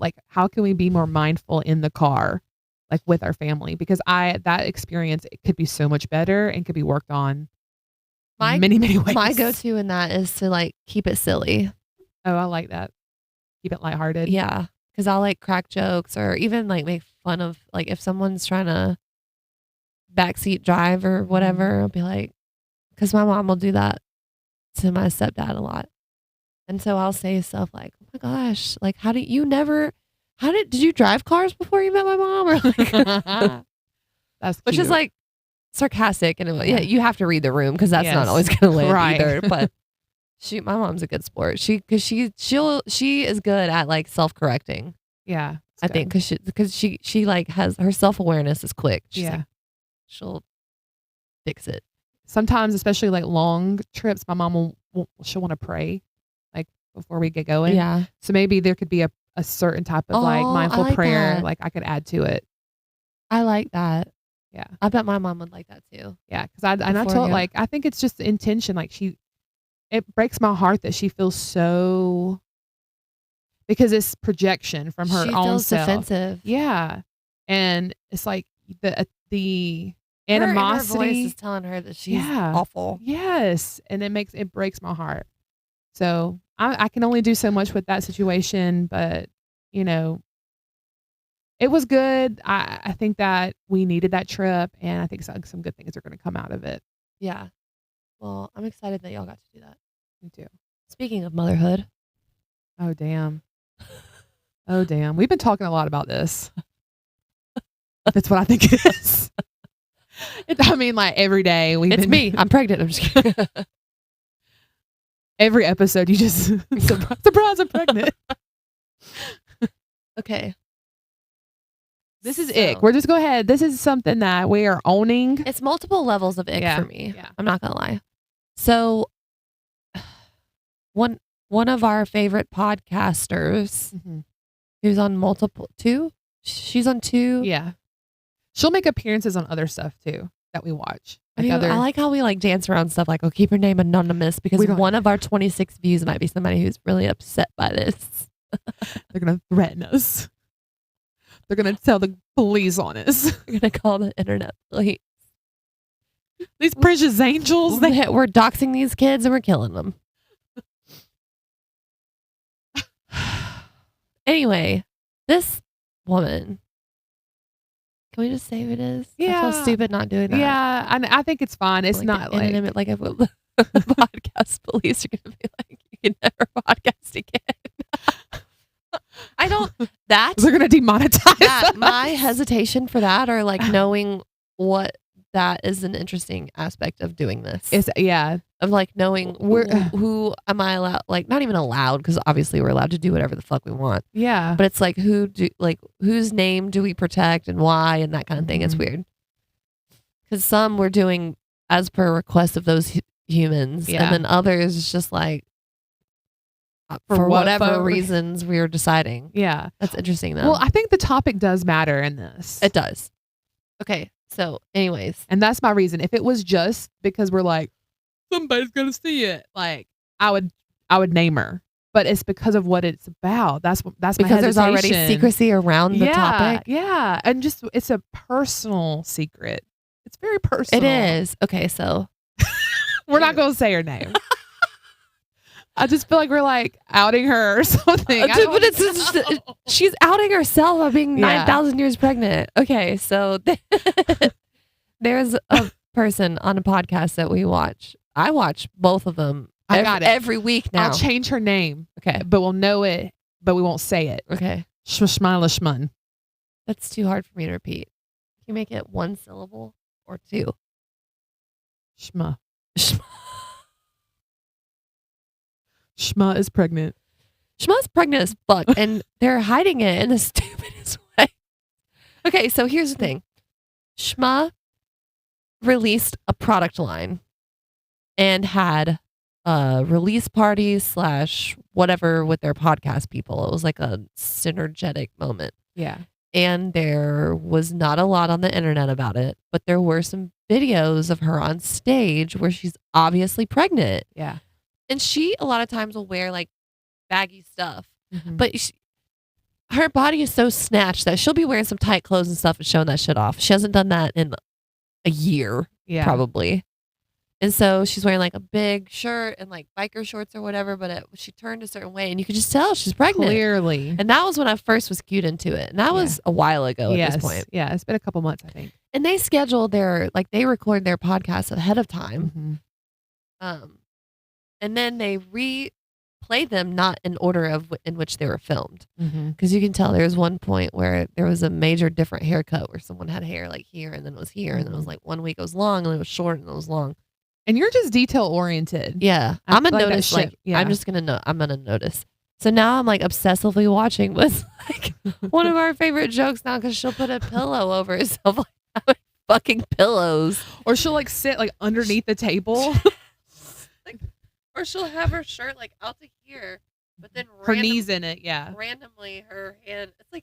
can we be more mindful in the car, like with our family, because that experience, it could be so much better and could be worked on many ways. My go-to in that is to like keep it silly. Oh, I like that. Keep it lighthearted. Yeah, because I'll like crack jokes or even like make fun of, like, if someone's trying to backseat drive or whatever, I'll be like, because my mom will do that to my stepdad a lot. And so I'll say stuff like, oh my gosh, like, did you drive cars before you met my mom? Or like, that's cute. Which is like sarcastic. And you have to read the room because that's not always going to land either. But shoot, my mom's a good sport. She is good at like self-correcting. Yeah. I think because she like has, her self-awareness is quick. She's like, she'll fix it. Sometimes, especially like long trips, my mom she'll want to pray like before we get going. Yeah. So maybe there could be a certain type of like mindful prayer, like I could add to it. I like that. Yeah. I bet my mom would like that too. Yeah. Cause I told, like, I think it's just the intention. Like it breaks my heart that she feels so, because it's projection from her own self. She feels defensive. Yeah. And it's like the animosity. Her voice is telling her that she's awful. Yes. And it breaks my heart. So I can only do so much with that situation, but it was good. I think that we needed that trip, and I think some good things are going to come out of it. Yeah. Well, I'm excited that y'all got to do that. Me too. Speaking of motherhood. Oh, damn. Oh, damn. We've been talking a lot about this. That's what I think it is. I mean, like every day it's me. I'm pregnant. I'm just kidding. Every episode, you just surprise, I'm pregnant. Okay. This is ick. We're just go ahead. This is something that we are owning. It's multiple levels of ick for me. Yeah. I'm not gonna lie. So, one of our favorite podcasters, who's on two. She's on two. Yeah. She'll make appearances on other stuff too that we watch. Like I like how we like dance around stuff like, oh, keep her name anonymous because one of our 26 views might be somebody who's really upset by this. They're going to threaten us. They're going to tell the police on us. They're going to call the internet police. These precious angels. We're doxing these kids and we're killing them. Anyway, this woman Can we just say who it is? Yeah. I feel stupid not doing that. Yeah, and I think it's fine. It's like not like if the podcast police are gonna be like, you can never podcast again. I don't. That they're gonna demonetize that. us. My hesitation for that, or like knowing what that is an interesting aspect of doing this. Is Of like knowing who am I allowed, like not even allowed, because obviously we're allowed to do whatever the fuck we want. Yeah. But it's like whose name do we protect and why and that kind of thing. It's weird. Because some we're doing as per request of those humans, and then others it's just like for whatever reasons we're deciding. Yeah. That's interesting though. Well, I think the topic does matter in this. It does. Okay. So anyways. And that's my reason. If it was just because we're like, somebody's gonna see it, like I would name her. But it's because of what it's about. That's because my there's already secrecy around the topic. Yeah. And just it's a personal secret. It's very personal. It is. Okay, so we're not gonna say her name. I just feel like we're like outing her or something. But she's outing herself of being 9,000 years pregnant. Okay, so there's a person on a podcast that we watch. I watch both of them every week now. I'll change her name. Okay. But we'll know it, but we won't say it. Okay. Shma. That's too hard for me to repeat. Can you make it one syllable or two? Shma. Shma is pregnant. Shma's pregnant as fuck, and they're hiding it in the stupidest way. Okay, so here's the thing. Shma released a product line and had a release party / whatever with their podcast people. It was like a synergetic moment. Yeah. And there was not a lot on the internet about it, but there were some videos of her on stage where she's obviously pregnant. Yeah. And she a lot of times will wear like baggy stuff, but her body is so snatched that she'll be wearing some tight clothes and stuff and showing that shit off. She hasn't done that in a year, probably. And so she's wearing like a big shirt and like biker shorts or whatever, but she turned a certain way and you could just tell she's pregnant. Clearly. And that was when I first was cued into it. And that was a while ago at this point. Yeah, it's been a couple months, I think. And they scheduled they record their podcasts ahead of time. And then they replayed them not in order in which they were filmed. Because you can tell there was one point where there was a major different haircut where someone had hair like here and then it was here. And then it was like 1 week it was long and then it was short and it was long. And you're just detail oriented. Yeah. I'm going to notice I'm just going to I'm going to notice. So now I'm like obsessively watching with like one of our favorite jokes now because she'll put a pillow over herself like fucking pillows. Or she'll like sit like underneath the table. Or she'll have her shirt like out to here, but then her knees in it, randomly her hand. It's like,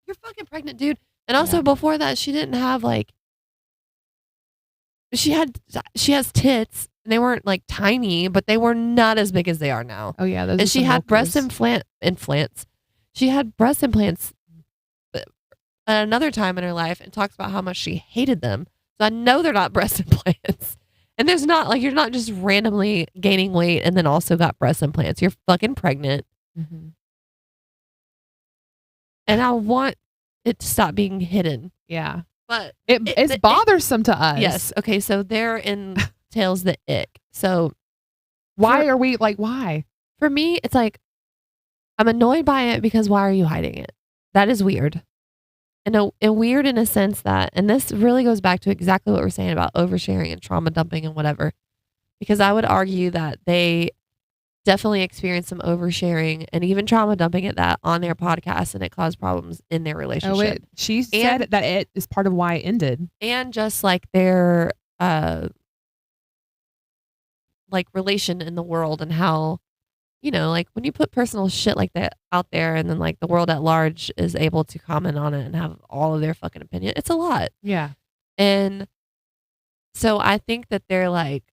you're fucking pregnant, dude. And also before that, she didn't have like, she has tits and they weren't like tiny, but they were not as big as they are now. Oh yeah, and she had breast implants. She had breast implants at another time in her life and talks about how much she hated them. So I know they're not breast implants. And there's not like, you're not just randomly gaining weight and then also got breast implants. You're fucking pregnant. And I want it to stop being hidden. Yeah. But it's bothersome to us. Yes. Okay. So there entails the ick. So why? For me, it's like, I'm annoyed by it because why are you hiding it? That is weird. And weird in a sense that, and this really goes back to exactly what we're saying about oversharing and trauma dumping and whatever, because I would argue that they definitely experienced some oversharing and even trauma dumping at that on their podcast, and it caused problems in their relationship. She said that it is part of why it ended. And just like their like relation in the world and how, you know, like when you put personal shit like that out there and then like the world at large is able to comment on it and have all of their fucking opinion, it's a lot. Yeah. And so I think that they're like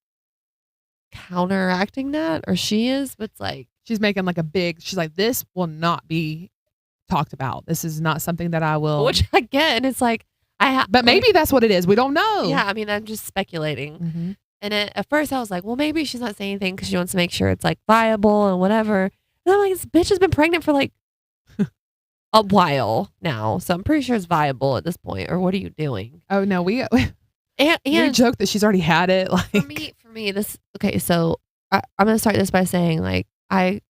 counteracting that, or she is, but it's like, she's making like she's like, this will not be talked about. This is not something that I will. Which I get. And it's like, but maybe that's what it is. We don't know. Yeah. I mean, I'm just speculating. And at first I was like, well, maybe she's not saying anything because she wants to make sure it's like viable and whatever. And I'm like, this bitch has been pregnant for like a while now, so I'm pretty sure it's viable at this point. Or what are you doing? Oh no, we And joke that she's already had it. Like for me, this okay. So I'm gonna start this by saying, like, I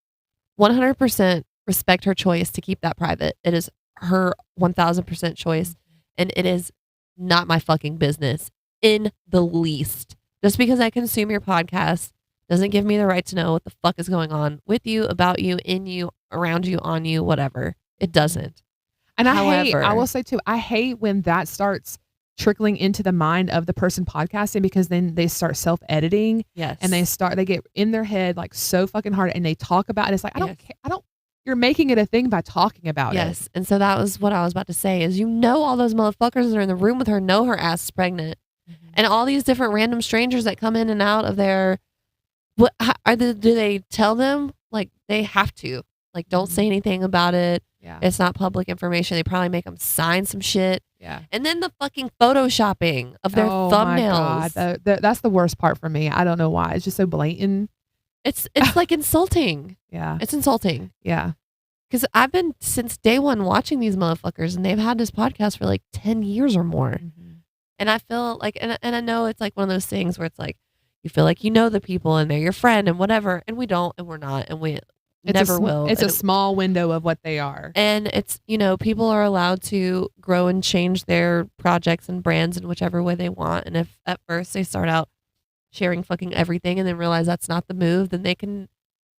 100% respect her choice to keep that private. It is her 1000% choice, and it is not my fucking business in the least. Just because I consume your podcast doesn't give me the right to know what the fuck is going on with you, about you, in you, around you, on you, whatever. It doesn't. And However, I will say too, I hate when that starts trickling into the mind of the person podcasting, because then they start self-editing. Yes. And they get in their head like so fucking hard, and they talk about it. It's like, I don't care. You're making it a thing by talking about it. Yes. And so that was what I was about to say is, all those motherfuckers that are in the room with her know her ass is pregnant. And all these different random strangers that come in and out of their, do they tell them? Like, they have to. Like, don't say anything about it. Yeah. It's not public information. They probably make them sign some shit. Yeah. And then the fucking photoshopping of their thumbnails. My God. That's the worst part for me. I don't know why. It's just so blatant. It's like insulting. Yeah. It's insulting. Yeah. Because I've been since day one watching these motherfuckers, and they've had this podcast for like 10 years or more. And I feel like, and I know it's like one of those things where it's like, you feel like you know the people and they're your friend and whatever. And we don't, and we're not, and we never will. It's a small window of what they are. And it's, people are allowed to grow and change their projects and brands in whichever way they want. And if at first they start out sharing fucking everything and then realize that's not the move, then they can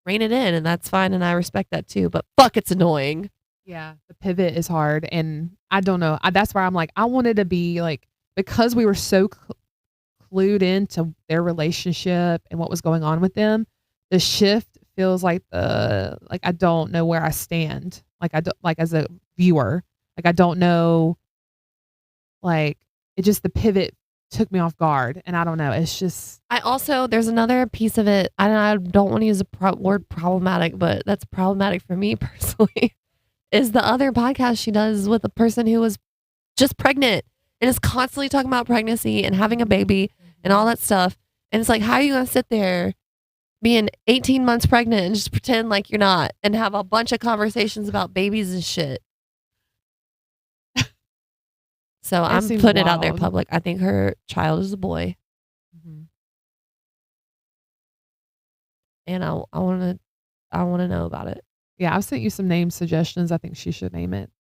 rein it in, and that's fine. And I respect that too. But fuck, it's annoying. Yeah. The pivot is hard. And I don't know. That's where I'm like, I wanted to be like, because we were so clued into their relationship and what was going on with them, the shift feels like I don't know where I stand. Like I don't, like as a viewer, like I don't know, like it just, the pivot took me off guard, and I don't know. It's just, there's another piece of it. I don't want to use the word problematic, but that's problematic for me personally, is the other podcast she does with a person who was just pregnant and is constantly talking about pregnancy and having a baby and all that stuff. And it's like, how are you going to sit there being 18 months pregnant and just pretend like you're not, and have a bunch of conversations about babies and shit? So I'm putting it out there public. I think her child is a boy. And I want to know about it. Yeah, I've sent you some name suggestions. I think she should name it.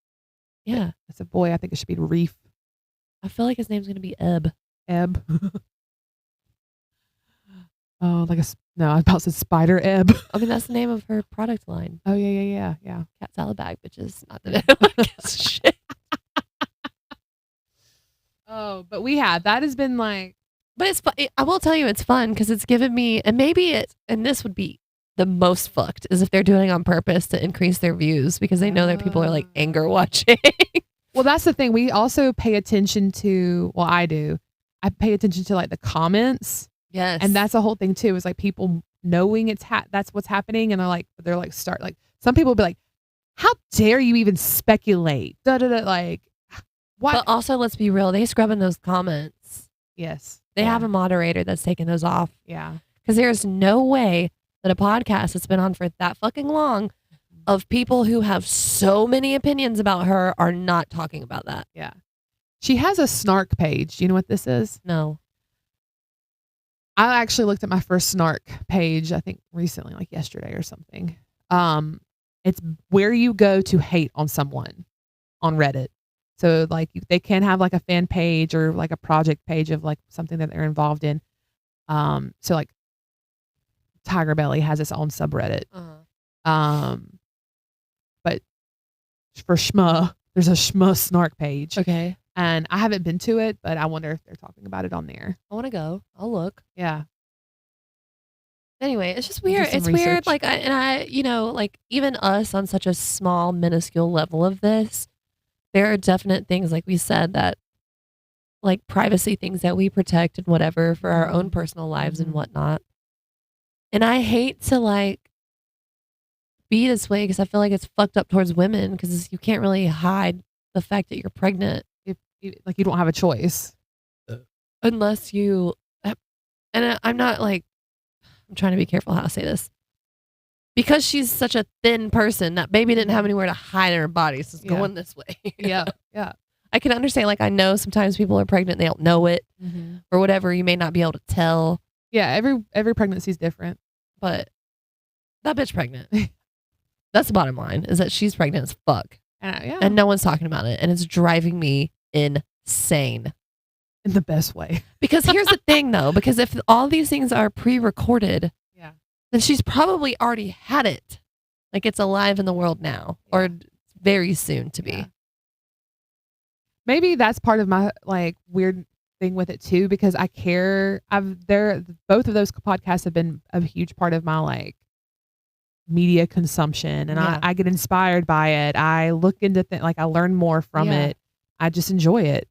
Yeah. It's a boy. I think it should be Reef. I feel like his name's going to be Eb. Eb. Oh, I was about to say Spider Eb. I mean, that's the name of her product line. Oh, yeah. Cat salad bag, bitches. Not that it shit. Oh, but that has been like. But it's fun. I will tell you, it's fun because it's given me, and and this would be the most fucked, is if they're doing it on purpose to increase their views because they know that people are like anger watching. Well, that's the thing. We also pay attention to, well, I do. I pay attention to like the comments. Yes. And that's the whole thing too, is like people knowing that's what's happening. And they're like, some people will be like, how dare you even speculate? Like, what? But also, let's be real. They scrub in those comments. Yes. They have a moderator that's taking those off. Yeah. Because there's no way that a podcast that's been on for that fucking long of people who have so many opinions about her are not talking about that. Yeah. She has a snark page. Do you know what this is? No. I actually looked at my first snark page, I think recently, like yesterday or something. It's where you go to hate on someone on Reddit. So like they can have like a fan page or like a project page of like something that they're involved in. So like Tiger Belly has its own subreddit. But for Shma, there's a Shma snark page. Okay. And I haven't been to it, but I wonder if they're talking about it on there. I want to go. I'll look. Yeah. Anyway, it's just weird. It's weird. Like, like even us on such a small, minuscule level of this, there are definite things, like we said, that like privacy things that we protect and whatever for our own personal lives and whatnot. And I hate to like be this way because I feel like it's fucked up towards women because you can't really hide the fact that you're pregnant. Like you don't have a choice. Unless you, and I'm not like, I'm trying to be careful how I say this. because she's such a thin person, that baby didn't have anywhere to hide in her body, so it's going this way. Yeah. I can understand. Like, I know sometimes people are pregnant, they don't know it, or whatever. You may not be able to tell. Yeah, every pregnancy is different. But that bitch pregnant. That's the bottom line, is that she's pregnant as fuck. And no one's talking about it. And it's driving me insane. In the best way. Because here's the thing, though. Because if all these things are pre-recorded, then she's probably already had it. Like, it's alive in the world now. Or very soon to be. Maybe that's part of my, like, weird thing with it, too. Because I care. Both of those podcasts have been a huge part of my, like, media consumption, and I get inspired by it. I look into things, like, I learn more from it. I just enjoy it.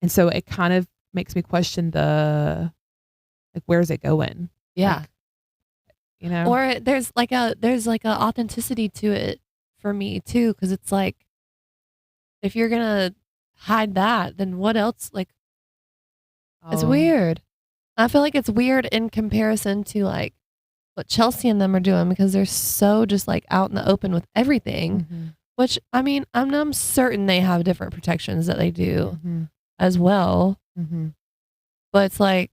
And so it kind of makes me question where's it going? Like, you know, or there's like a authenticity to it for me too, because it's like, if you're gonna hide that, then what else? Like, it's weird. I feel like it's weird in comparison to like what Chelsea and them are doing, because they're so just like out in the open with everything, which, I mean, I'm certain they have different protections that they do as well. But it's like,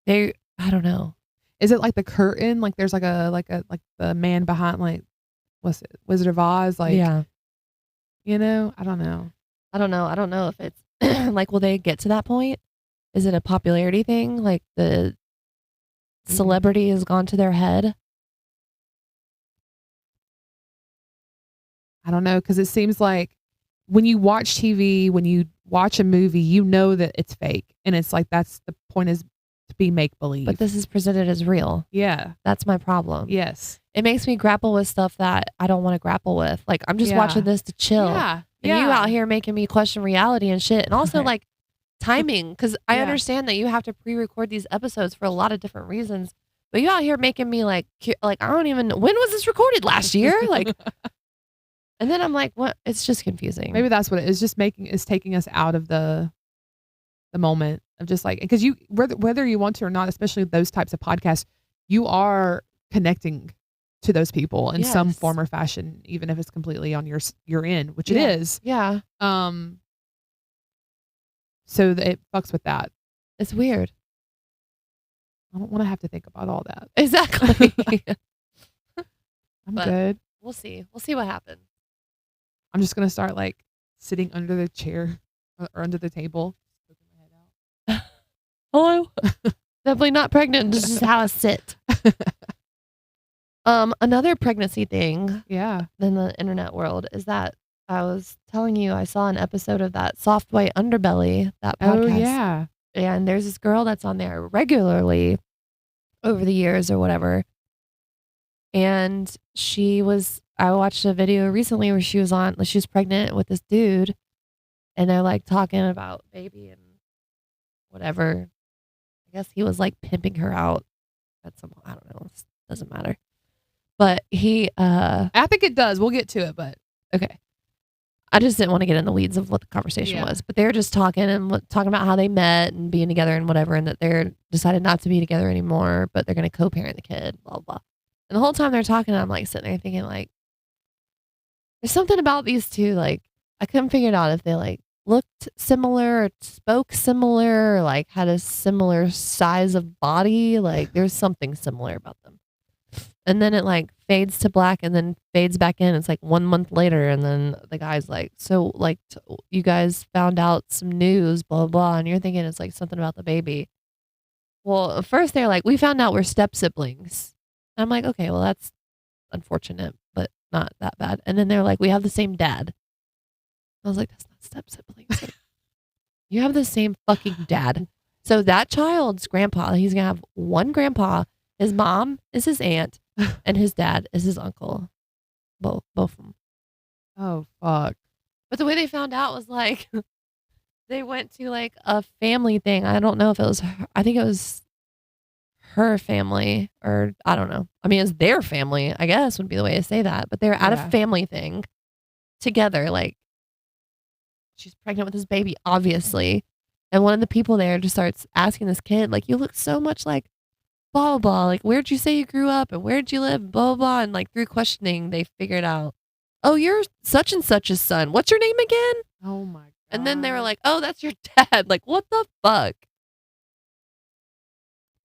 I don't know. Is it like the curtain? Like there's like the man behind, like, what's it? Wizard of Oz? Like, you know, I don't know. I don't know if it's like, will they get to that point? Is it a popularity thing? Like the celebrity has gone to their head? I don't know, because it seems like when you watch TV, when you watch a movie, you know that it's fake, and it's like, that's the point, is to be make believe. But this is presented as real. That's my problem. Yes, it makes me grapple with stuff that I don't want to grapple with. Like, I'm just watching this to chill. And you out here making me question reality and shit, and also like timing, because I understand that you have to pre-record these episodes for a lot of different reasons, but you out here making me like I don't even, when was this recorded, last year? Like, and then I'm like, what? It's just confusing. Maybe that's what it is. Just taking us out of the moment of just like, because you, whether you want to or not, especially those types of podcasts, you are connecting to those people in some form or fashion, even if it's completely on your end, which it is. So it fucks with that. It's weird. I don't want to have to think about all that. Exactly. I'm good. We'll see what happens. I'm just gonna start like sitting under the chair or under the table, poking my head out. Hello. Definitely not pregnant. This is how I sit. Another pregnancy thing in the internet world is that I was telling you, I saw an episode of that Soft White Underbelly, that podcast. And there's this girl that's on there regularly over the years or whatever. And I watched a video recently where she was pregnant with this dude, and they're like talking about baby and whatever. I guess he was like pimping her out at some, I don't know, it doesn't matter. But I think it does. We'll get to it, but okay. I just didn't want to get in the weeds of what the conversation was, but they were just talking about how they met and being together and whatever, and that they're decided not to be together anymore, but they're going to co-parent the kid, blah, blah. And the whole time they're talking, I'm like sitting there thinking, like, there's something about these two, like, I couldn't figure it out if they like looked similar or spoke similar or like had a similar size of body. Like, there's something similar about them. And then it like fades to black and then fades back in. It's like 1 month later, and then the guy's like, so like you guys found out some news, blah, blah, blah. And you're thinking it's like something about the baby. Well, at first they're like, we found out we're step siblings. And I'm like, okay, well, that's unfortunate, but not that bad. And then they're like, we have the same dad. I was like, that's not step siblings. Like, you have the same fucking dad. So that child's grandpa, he's going to have one grandpa. His mom is his aunt, and his dad is his uncle. Both of them. Oh, fuck. But the way they found out was like, they went to like a family thing. I don't know if it was her. I think it was her family, or I don't know. I mean, it's their family, I guess would be the way to say that. But they were at a family thing together. Like, she's pregnant with this baby, obviously. And one of the people there just starts asking this kid, like, you look so much like blah, blah, blah. Like, where'd you say you grew up and where'd you live? Blah, blah, blah. And like through questioning, they figured out, oh, you're such and such's son. What's your name again? Oh my god. And then they were like, oh, that's your dad. Like, what the fuck?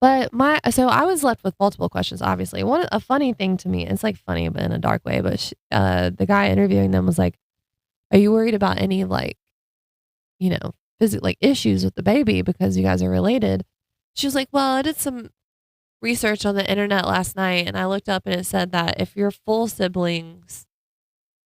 But so I was left with multiple questions, obviously. A funny thing to me, it's like funny, but in a dark way, but the guy interviewing them was like, are you worried about any like, like issues with the baby because you guys are related? She was like, well, I did some research on the internet last night and I looked up and it said that if you're full siblings,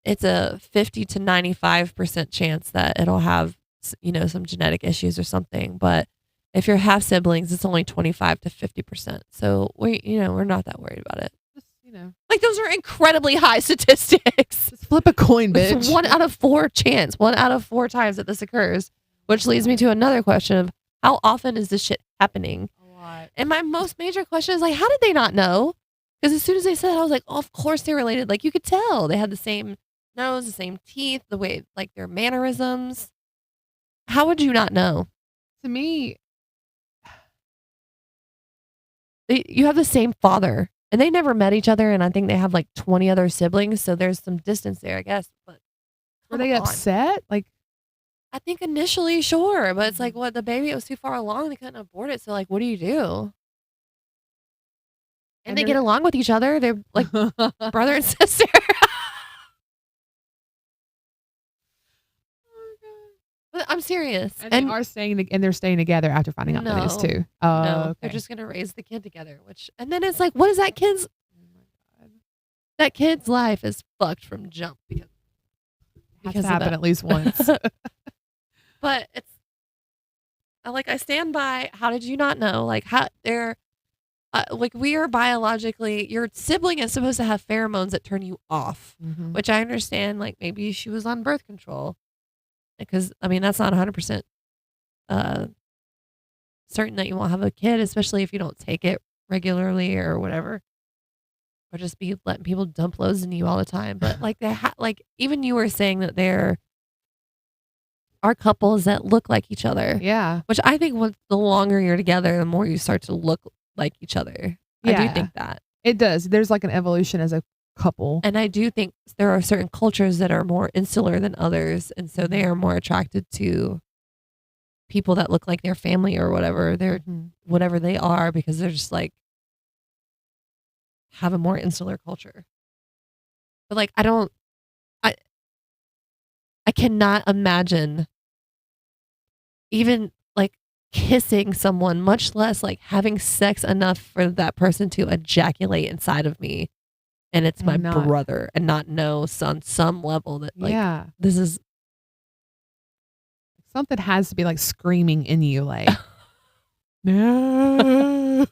it's a 50 to 95% chance that it'll have, some genetic issues or something. But if you're half siblings, it's only 25 to 50%. So we're not that worried about it. Just, like those are incredibly high statistics. Just flip a coin, bitch. It's 1 out of 4 chance, 1 out of 4 times that this occurs, which leads me to another question of how often is this shit happening? A lot. And my most major question is like, how did they not know? Because as soon as they said it, I was like, oh, of course they're related. Like you could tell they had the same nose, the same teeth, the way like their mannerisms. How would you not know? To me, you have the same father and they never met each other. And I think they have like 20 other siblings. So there's some distance there, I guess. But were they upset? Like, I think initially, sure. But it's like, what, the baby, it was too far along. They couldn't abort it. So like, what do you do? And they get along with each other. They're like brother and sister. But I'm serious. And they're staying together after finding out that it is too. Oh, no, okay. they're just gonna raise the kid together. And then it's like, what is that kid's? Oh my god, that kid's life is fucked from jump because has happened at least once. But it's I stand by. How did you not know? Like how they're we are biologically. Your sibling is supposed to have pheromones that turn you off, which I understand. Like maybe she was on birth control. Because, I mean, that's not 100% certain that you won't have a kid, especially if you don't take it regularly or whatever. Or just be letting people dump loads into you all the time. But, like, even you were saying that there are couples that look like each other. Yeah. Which I think the longer you're together, the more you start to look like each other. Yeah. I do think that. It does. There's like an evolution as a couple. And I do think there are certain cultures that are more insular than others. And so they are more attracted to people that look like their family or whatever. They're whatever they are because they're just like have a more insular culture. But like I cannot imagine even like kissing someone, much less like having sex enough for that person to ejaculate inside of me. And it's my brother and not know on some level that like, this is. Something has to be like screaming in you like, no.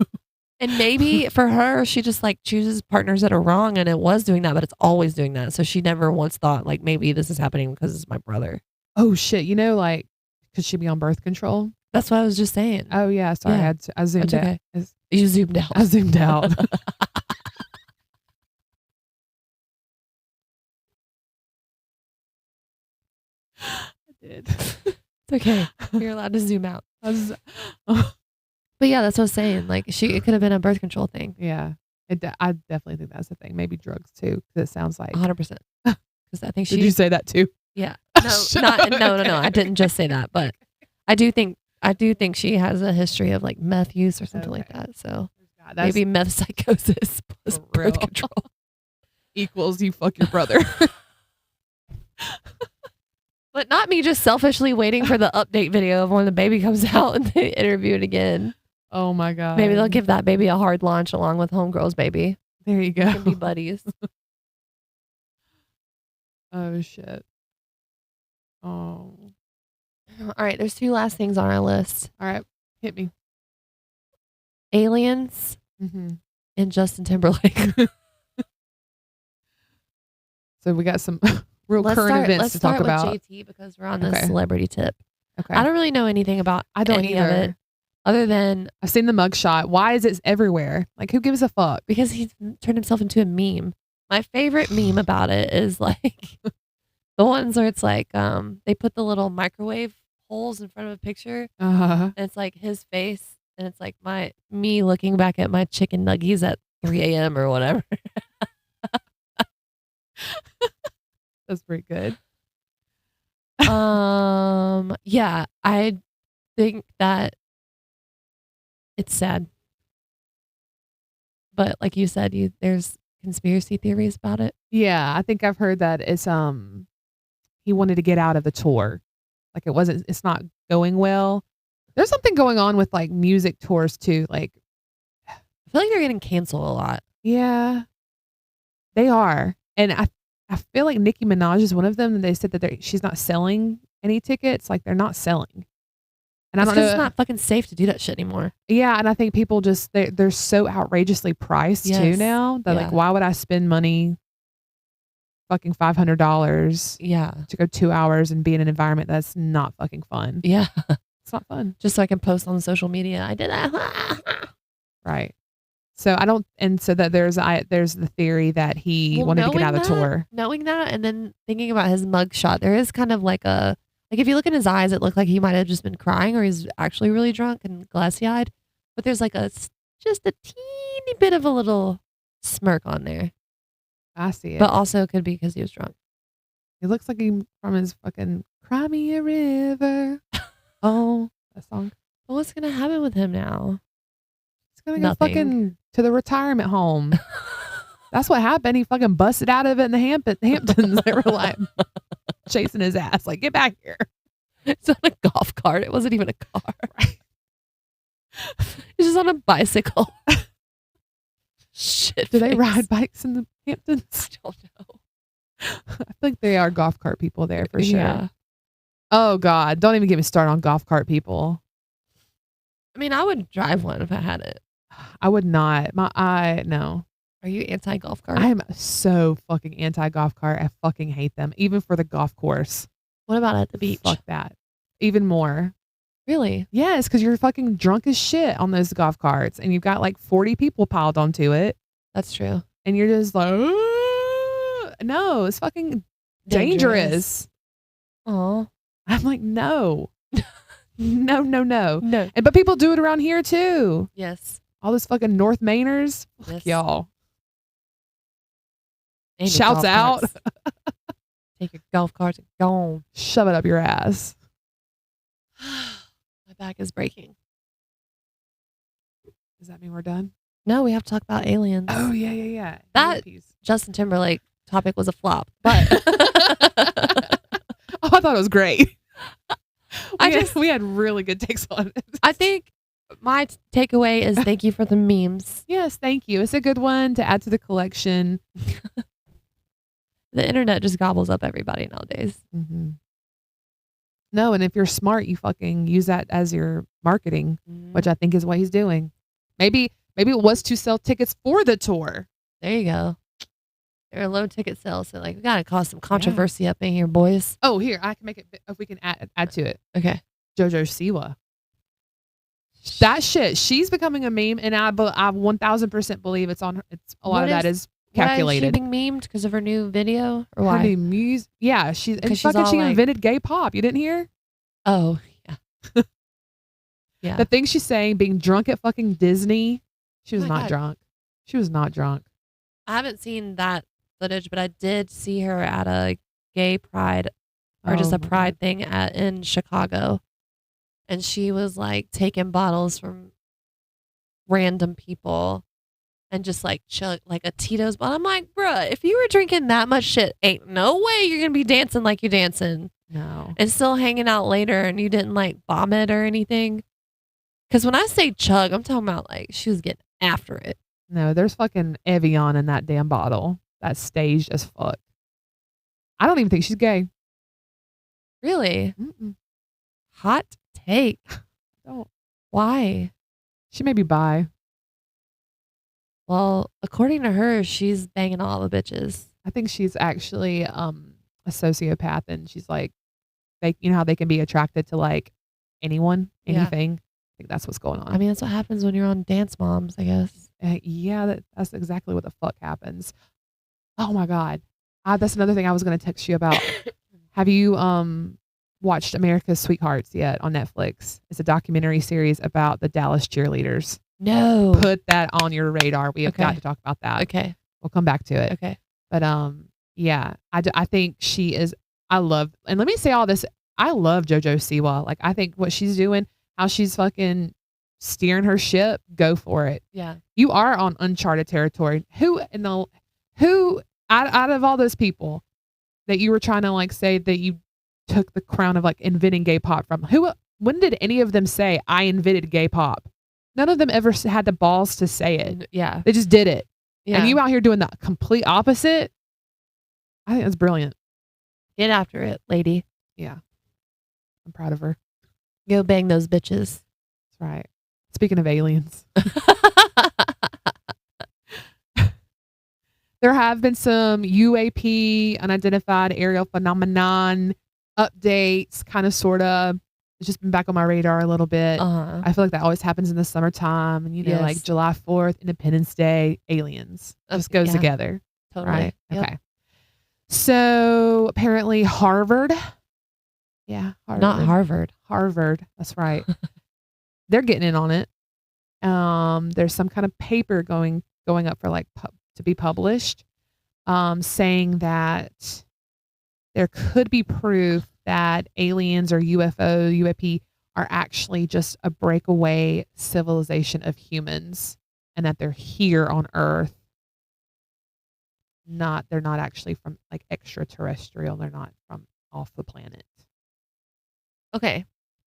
And maybe for her, she just like chooses partners that are wrong and it was doing that, but it's always doing that. So she never once thought like, maybe this is happening because it's my brother. Oh shit. Like, could she be on birth control? That's what I was just saying. Oh yeah. Sorry. Yeah. I zoomed out. Okay. You zoomed out. I zoomed out. Did. It's okay. You're allowed to zoom out. But yeah, that's what I was saying. Like it could have been a birth control thing. Yeah. I definitely think that's the thing. Maybe drugs too. Because it sounds like 100%. Because I think Did you say that too? Yeah. No. I didn't just say that, but I do think she has a history of like meth use or something like that. So maybe meth psychosis plus birth control equals you fuck your brother. But not me just selfishly waiting for the update video of when the baby comes out and they interview it again. Oh my God. Maybe they'll give that baby a hard launch along with Homegirl's baby. There you go. They can be buddies. Oh shit. Oh. All right, there's 2 last things on our list. All right, hit me. Aliens and Justin Timberlake. So we got some real current events to talk about. Let's start with JT because we're on the celebrity tip. Okay. I don't really know anything about any of it other than I've seen the mugshot. Why is it everywhere? Like, who gives a fuck? Because he's turned himself into a meme. My favorite meme about it is like the ones where it's like they put the little microwave holes in front of a picture. And it's like his face And it's like me looking back at my chicken nuggies at 3 a.m. or whatever. That's pretty good. Yeah, I think that it's sad. But like you said, there's conspiracy theories about it. Yeah, I think I've heard that it's he wanted to get out of the tour. Like it's not going well. There's something going on with like music tours too. Like I feel like they're getting canceled a lot. yeah, they are. And I feel like Nicki Minaj is one of them. And they said that she's not selling any tickets. Like they're not selling. And I don't know. It's not fucking safe to do that shit anymore. Yeah, and I think people just they're so outrageously priced too now that like why would I spend money fucking $500 to go 2 hours and be in an environment that's not fucking fun. Yeah. It's not fun. Just so I can post on social media. I did that. Right. So I don't, and so that there's the theory that he wanted to get out of the tour. Knowing that, and then thinking about his mugshot, there is kind of like if you look in his eyes, it looked like he might have just been crying, or he's actually really drunk and glassy eyed. But there's like just a teeny bit of a little smirk on there. I see it. But also it could be because he was drunk. It looks like he from his fucking "Cry Me a River." Oh, that song. But what's gonna happen with him now? He's gonna go fucking to the retirement home. That's what happened. He fucking busted out of it in the Hamptons. They were like chasing his ass, like, get back here. It's on a golf cart. It wasn't even a car. Right. He's just on a bicycle. Shit. Do they ride bikes in the Hamptons? I don't know. I think they are golf cart people there for sure. Yeah. Oh God, don't even get me started on golf cart people. I mean, I would drive one if I had it. I would not. No. Are you anti golf cart? I'm so fucking anti golf cart. I fucking hate them, even for the golf course. What about at the beach? Fuck that. Even more. Really? Yes, because you're fucking drunk as shit on those golf carts, and you've got like 40 people piled onto it. That's true. And you're just like, no, it's fucking dangerous. Oh, I'm like, no. No. No. But people do it around here too. Yes. All those fucking North Mainers. Fuck y'all. And shouts out. Take your golf carts and go on. Shove it up your ass. My back is breaking. Does that mean we're done? No, we have to talk about aliens. Oh, yeah. That Justin Timberlake topic was a flop. But oh, I thought it was great. We had really good takes on it. I think my takeaway is thank you for the memes. Yes, thank you. It's a good one to add to the collection. The internet just gobbles up everybody nowadays. Mm-hmm. No, and if you're smart, you fucking use that as your marketing, which I think is what he's doing. Maybe it was to sell tickets for the tour. There you go. They're low ticket sales, so like we gotta cause some controversy up in here, boys. Oh, here I can make it. If we can add to it. Okay. JoJo Siwa. That shit. She's becoming a meme, and I 1000% believe it's on her. It's a lot of that is calculated. Why is she being memed because of her new video, or why? Her new music. Yeah, she invented gay pop. You didn't hear? Oh yeah. Yeah. The thing she's saying, being drunk at fucking Disney. She was not drunk. She was not drunk. I haven't seen that footage, but I did see her at a gay pride or just a pride thing in Chicago. And she was like taking bottles from random people and just like chug like a Tito's bottle. I'm like, bruh, if you were drinking that much shit, ain't no way you're going to be dancing like you're dancing. No. And still hanging out later and you didn't like vomit or anything. Because when I say chug, I'm talking about like she was getting after it. No, there's fucking Evian in that damn bottle. That's staged as fuck. I don't even think she's gay. Really? Mm-mm. Hot take. Don't. Why? She may be bi. Well, according to her, she's banging all the bitches. I think she's actually a sociopath, and she's like, you know how they can be attracted to like anyone, anything. I think that's what's going on. I mean, that's what happens when you're on Dance Moms, I guess. Yeah, that's exactly what the fuck happens. Oh my God. That's another thing I was going to text you about. Have you watched America's Sweethearts yet on Netflix. It's a documentary series about the Dallas cheerleaders. No. Put that on your radar. We have got Okay. to talk about that. Okay. We'll come back to it. Okay. But yeah, I think she is. And let me say all this. I love JoJo Siwa. Like, I think what she's doing, how she's fucking steering her ship, go for it. Yeah. You are on uncharted territory. Who out of all those people that you were trying to like say that you took the crown of like inventing gay pop from, when did any of them say I invented gay pop? None of them ever had the balls to say it. Yeah. They just did it. Yeah. And you out here doing the complete opposite. I think that's brilliant. Get after it, lady. Yeah. I'm proud of her. Go bang those bitches. That's right. Speaking of aliens, there have been some UAP, unidentified aerial phenomenon updates, kind of, sort of. It's just been back on my radar a little bit. I feel like that always happens in the summertime. And, Yes. like July 4th, Independence Day, aliens. Just goes Yeah. together. Totally. Right? Yep. Okay. So apparently Harvard. Yeah. Not Harvard. Harvard. That's right. They're getting in on it. There's some kind of paper going up for like to be published, saying that there could be proof that aliens or UAP are actually just a breakaway civilization of humans, and that they're here on Earth. They're not actually from like extraterrestrial. They're not from off the planet. Okay.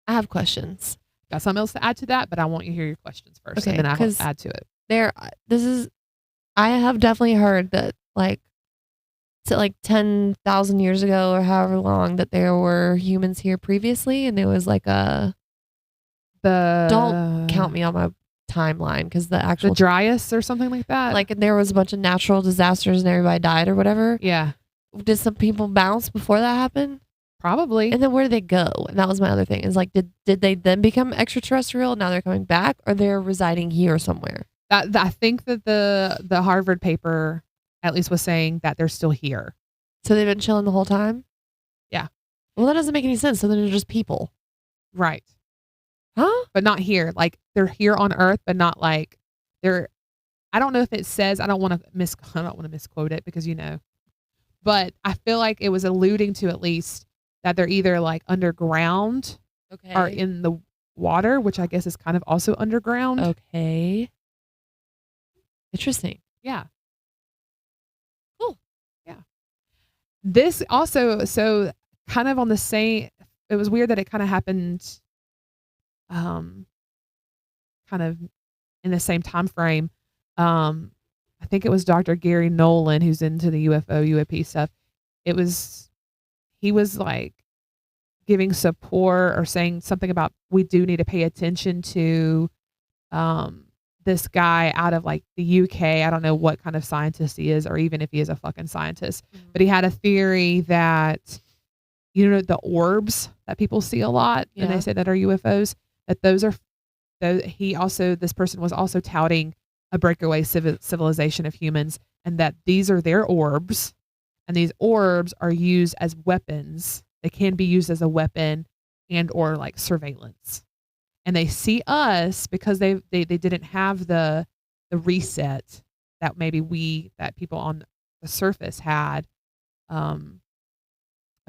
I have questions. Got something else to add to that, but I want you to hear your questions first, Okay, and then I'll 'cause add to it. I have definitely heard that like 10,000 years ago or however long that there were humans here previously, and there was like don't count me on my timeline because the actual the Dryas or something like that. like there was a bunch of natural disasters and everybody died or whatever. Yeah, Did some people bounce before that happened? probably. And then where did they go? And that was my other thing. Is like did they then become extraterrestrial? Now they're coming back, or they're residing here somewhere? I think that the Harvard paper at least was saying that they're still here. So they've been chilling the whole time? Yeah. Well, that doesn't make any sense. So then they're just people. Right. Huh? But not here. Like, they're here on Earth, but not like they're. I don't know if it says. I don't want to misquote it because but I feel like it was alluding to at least that they're either like underground Okay. or in the water, which I guess is kind of also underground. Okay. Interesting. Yeah. Cool. Yeah. This also, so kind of on the same, it was weird that it kind of happened kind of in the same time frame. I think it was Dr. Gary Nolan who's into the UAP stuff. He was like giving support or saying something about we do need to pay attention to this guy out of like the UK. I don't know what kind of scientist he is or even if he is a fucking scientist, but he had a theory that, the orbs that people see a lot and they say that are UFOs, that this person was also touting a breakaway civilization of humans, and that these are their orbs, and these orbs are used as weapons. They can be used as a weapon and or like surveillance. And they see us because they didn't have the reset that that people on the surface had of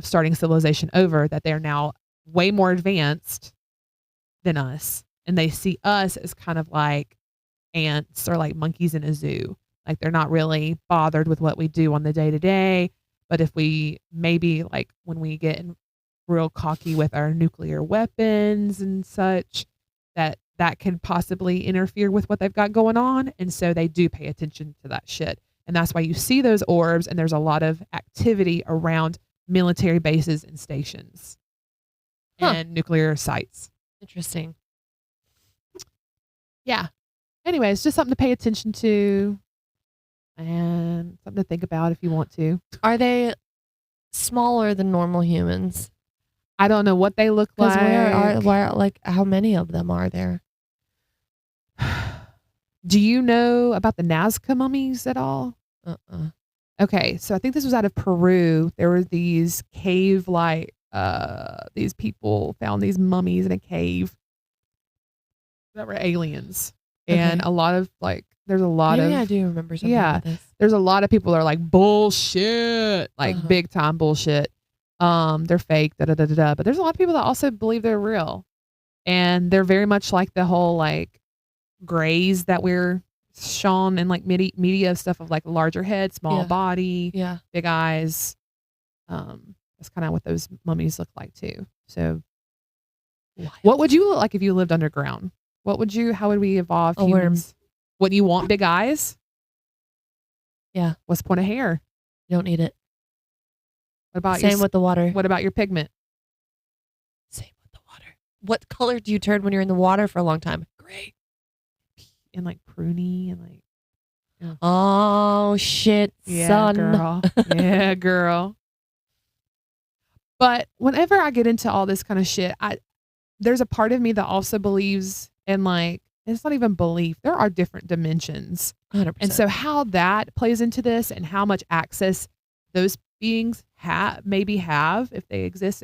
starting civilization over, that they're now way more advanced than us. And they see us as kind of like ants or like monkeys in a zoo. Like, they're not really bothered with what we do on the day to day. But if we maybe like when we get real cocky with our nuclear weapons and such, that can possibly interfere with what they've got going on. And so they do pay attention to that shit. And that's why you see those orbs, and there's a lot of activity around military bases and stations and nuclear sites. Interesting. Yeah. Anyway, it's just something to pay attention to and something to think about if you want to. Are they smaller than normal humans? I don't know what they look like. Where like how many of them are there? Do you know about the Nazca mummies at all? Okay, so I think this was out of Peru. There were these cave-like these people found these mummies in a cave that were aliens. And a lot of like, there's a lot Maybe of, I do remember something about this. there's a lot of people that are like bullshit, like big time bullshit. They're fake, da da da da da. But there's a lot of people that also believe they're real, and they're very much like the whole like grays that we're shown in like media stuff of like larger head, small body, big eyes. That's kind of what those mummies look like too. So, what would you look like if you lived underground? How would we evolve humans? Would you want big eyes? Yeah. What's the point of hair? You don't need it. What about Same with the water. What about your pigment? Same with the water. What color do you turn when you're in the water for a long time? Gray. And like pruny and like. Yeah. Oh shit, son. Girl. Yeah, girl. But whenever I get into all this kind of shit, there's a part of me that also believes in like, it's not even belief. There are different dimensions. 100%. And so how that plays into this and how much access those beings maybe have, if they exist,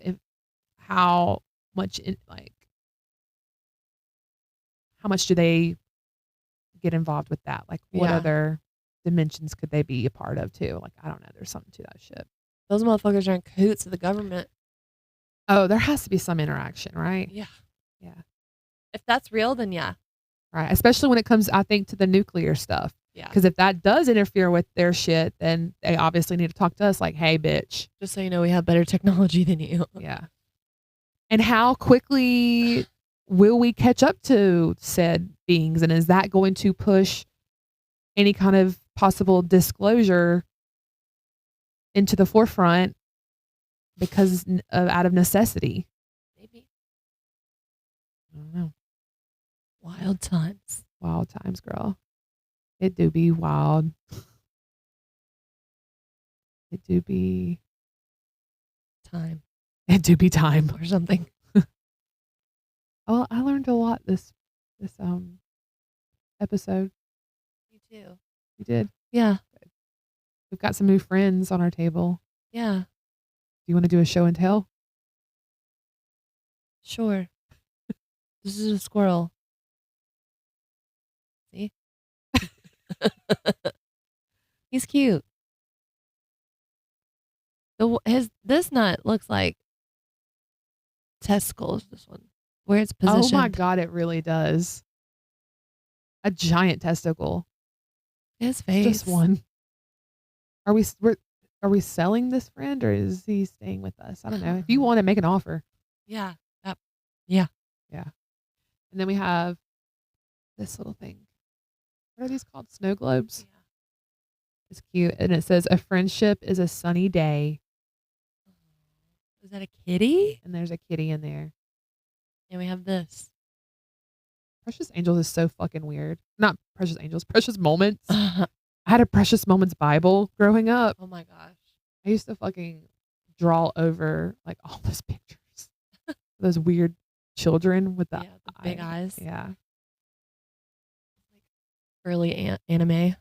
how much do they get involved with that? Like what other dimensions could they be a part of too? Like, I don't know. There's something to that shit. Those motherfuckers are in cahoots with the government. Oh, there has to be some interaction, right? Yeah. Yeah. If that's real, then yeah. Right. Especially when it comes, I think, to the nuclear stuff. Yeah. Because if that does interfere with their shit, then they obviously need to talk to us like, hey, bitch. Just so you know, we have better technology than you. Yeah. And how quickly will we catch up to said beings? And is that going to push any kind of possible disclosure into the forefront because out of necessity? Maybe. I don't know. Wild times. Wild times, girl. It do be wild. It do be time. It do be time or something. Oh, I learned a lot this episode. Me too. You did? Yeah. We've got some new friends on our table. Yeah. Do you want to do a show and tell? Sure. This is a squirrel. See? He's cute. This nut looks like testicles. This one, where it's positioned. Oh my god, it really does. A giant testicle. His face. Just one. Are we selling this friend or is he staying with us? I don't know. If you want to make an offer. Yeah. Yeah. And then we have this little thing. What are these called? Snow globes? Yeah. It's cute. And it says, a friendship is a sunny day. Is that a kitty? And there's a kitty in there. And we have this. Precious Angels is so fucking weird. Not Precious Angels, Precious Moments. I had a Precious Moments Bible growing up. Oh my gosh. I used to fucking draw over like all those pictures. Those weird children with the big eyes. Yeah. Early anime.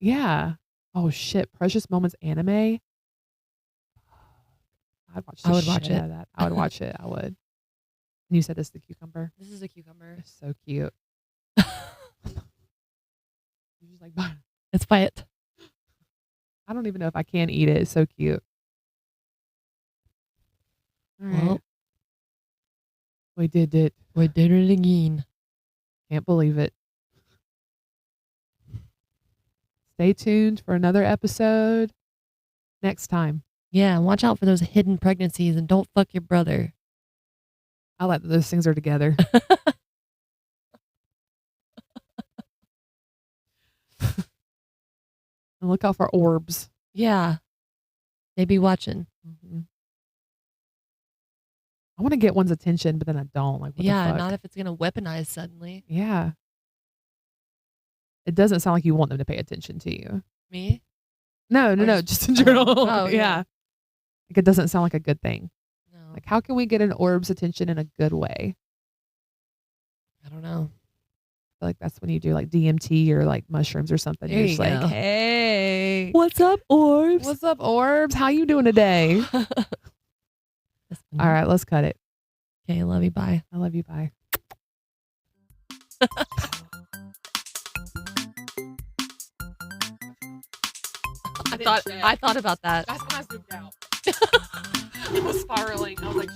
Yeah. Oh shit. Precious Moments anime. I would watch it. That. I would watch it. I would. And you said this is the cucumber? This is a cucumber. It's so cute. You're just like, let's buy it. I don't even know if I can eat it. It's so cute. All right. Well, we did it. We did it again. Can't believe it. Stay tuned for another episode next time. Yeah, and watch out for those hidden pregnancies and don't fuck your brother. I like that those things are together. And look out for orbs. Yeah. They be watching. Mm-hmm. I want to get one's attention, but then I don't. Like, what the fuck? Not if it's going to weaponize suddenly. Yeah. It doesn't sound like you want them to pay attention to you. Me? No, just in general. Oh, yeah. Like, it doesn't sound like a good thing. No. Like, how can we get an orb's attention in a good way? I don't know. I feel like that's when you do like DMT or like mushrooms or something. There You're you just go. like, hey. What's up, orbs? What's up, orbs? How you doing today? This All right, let's cut it. Okay, love you. Bye. I love you. Bye. I thought about that. That's when I zoomed out. It was spiraling. I was like,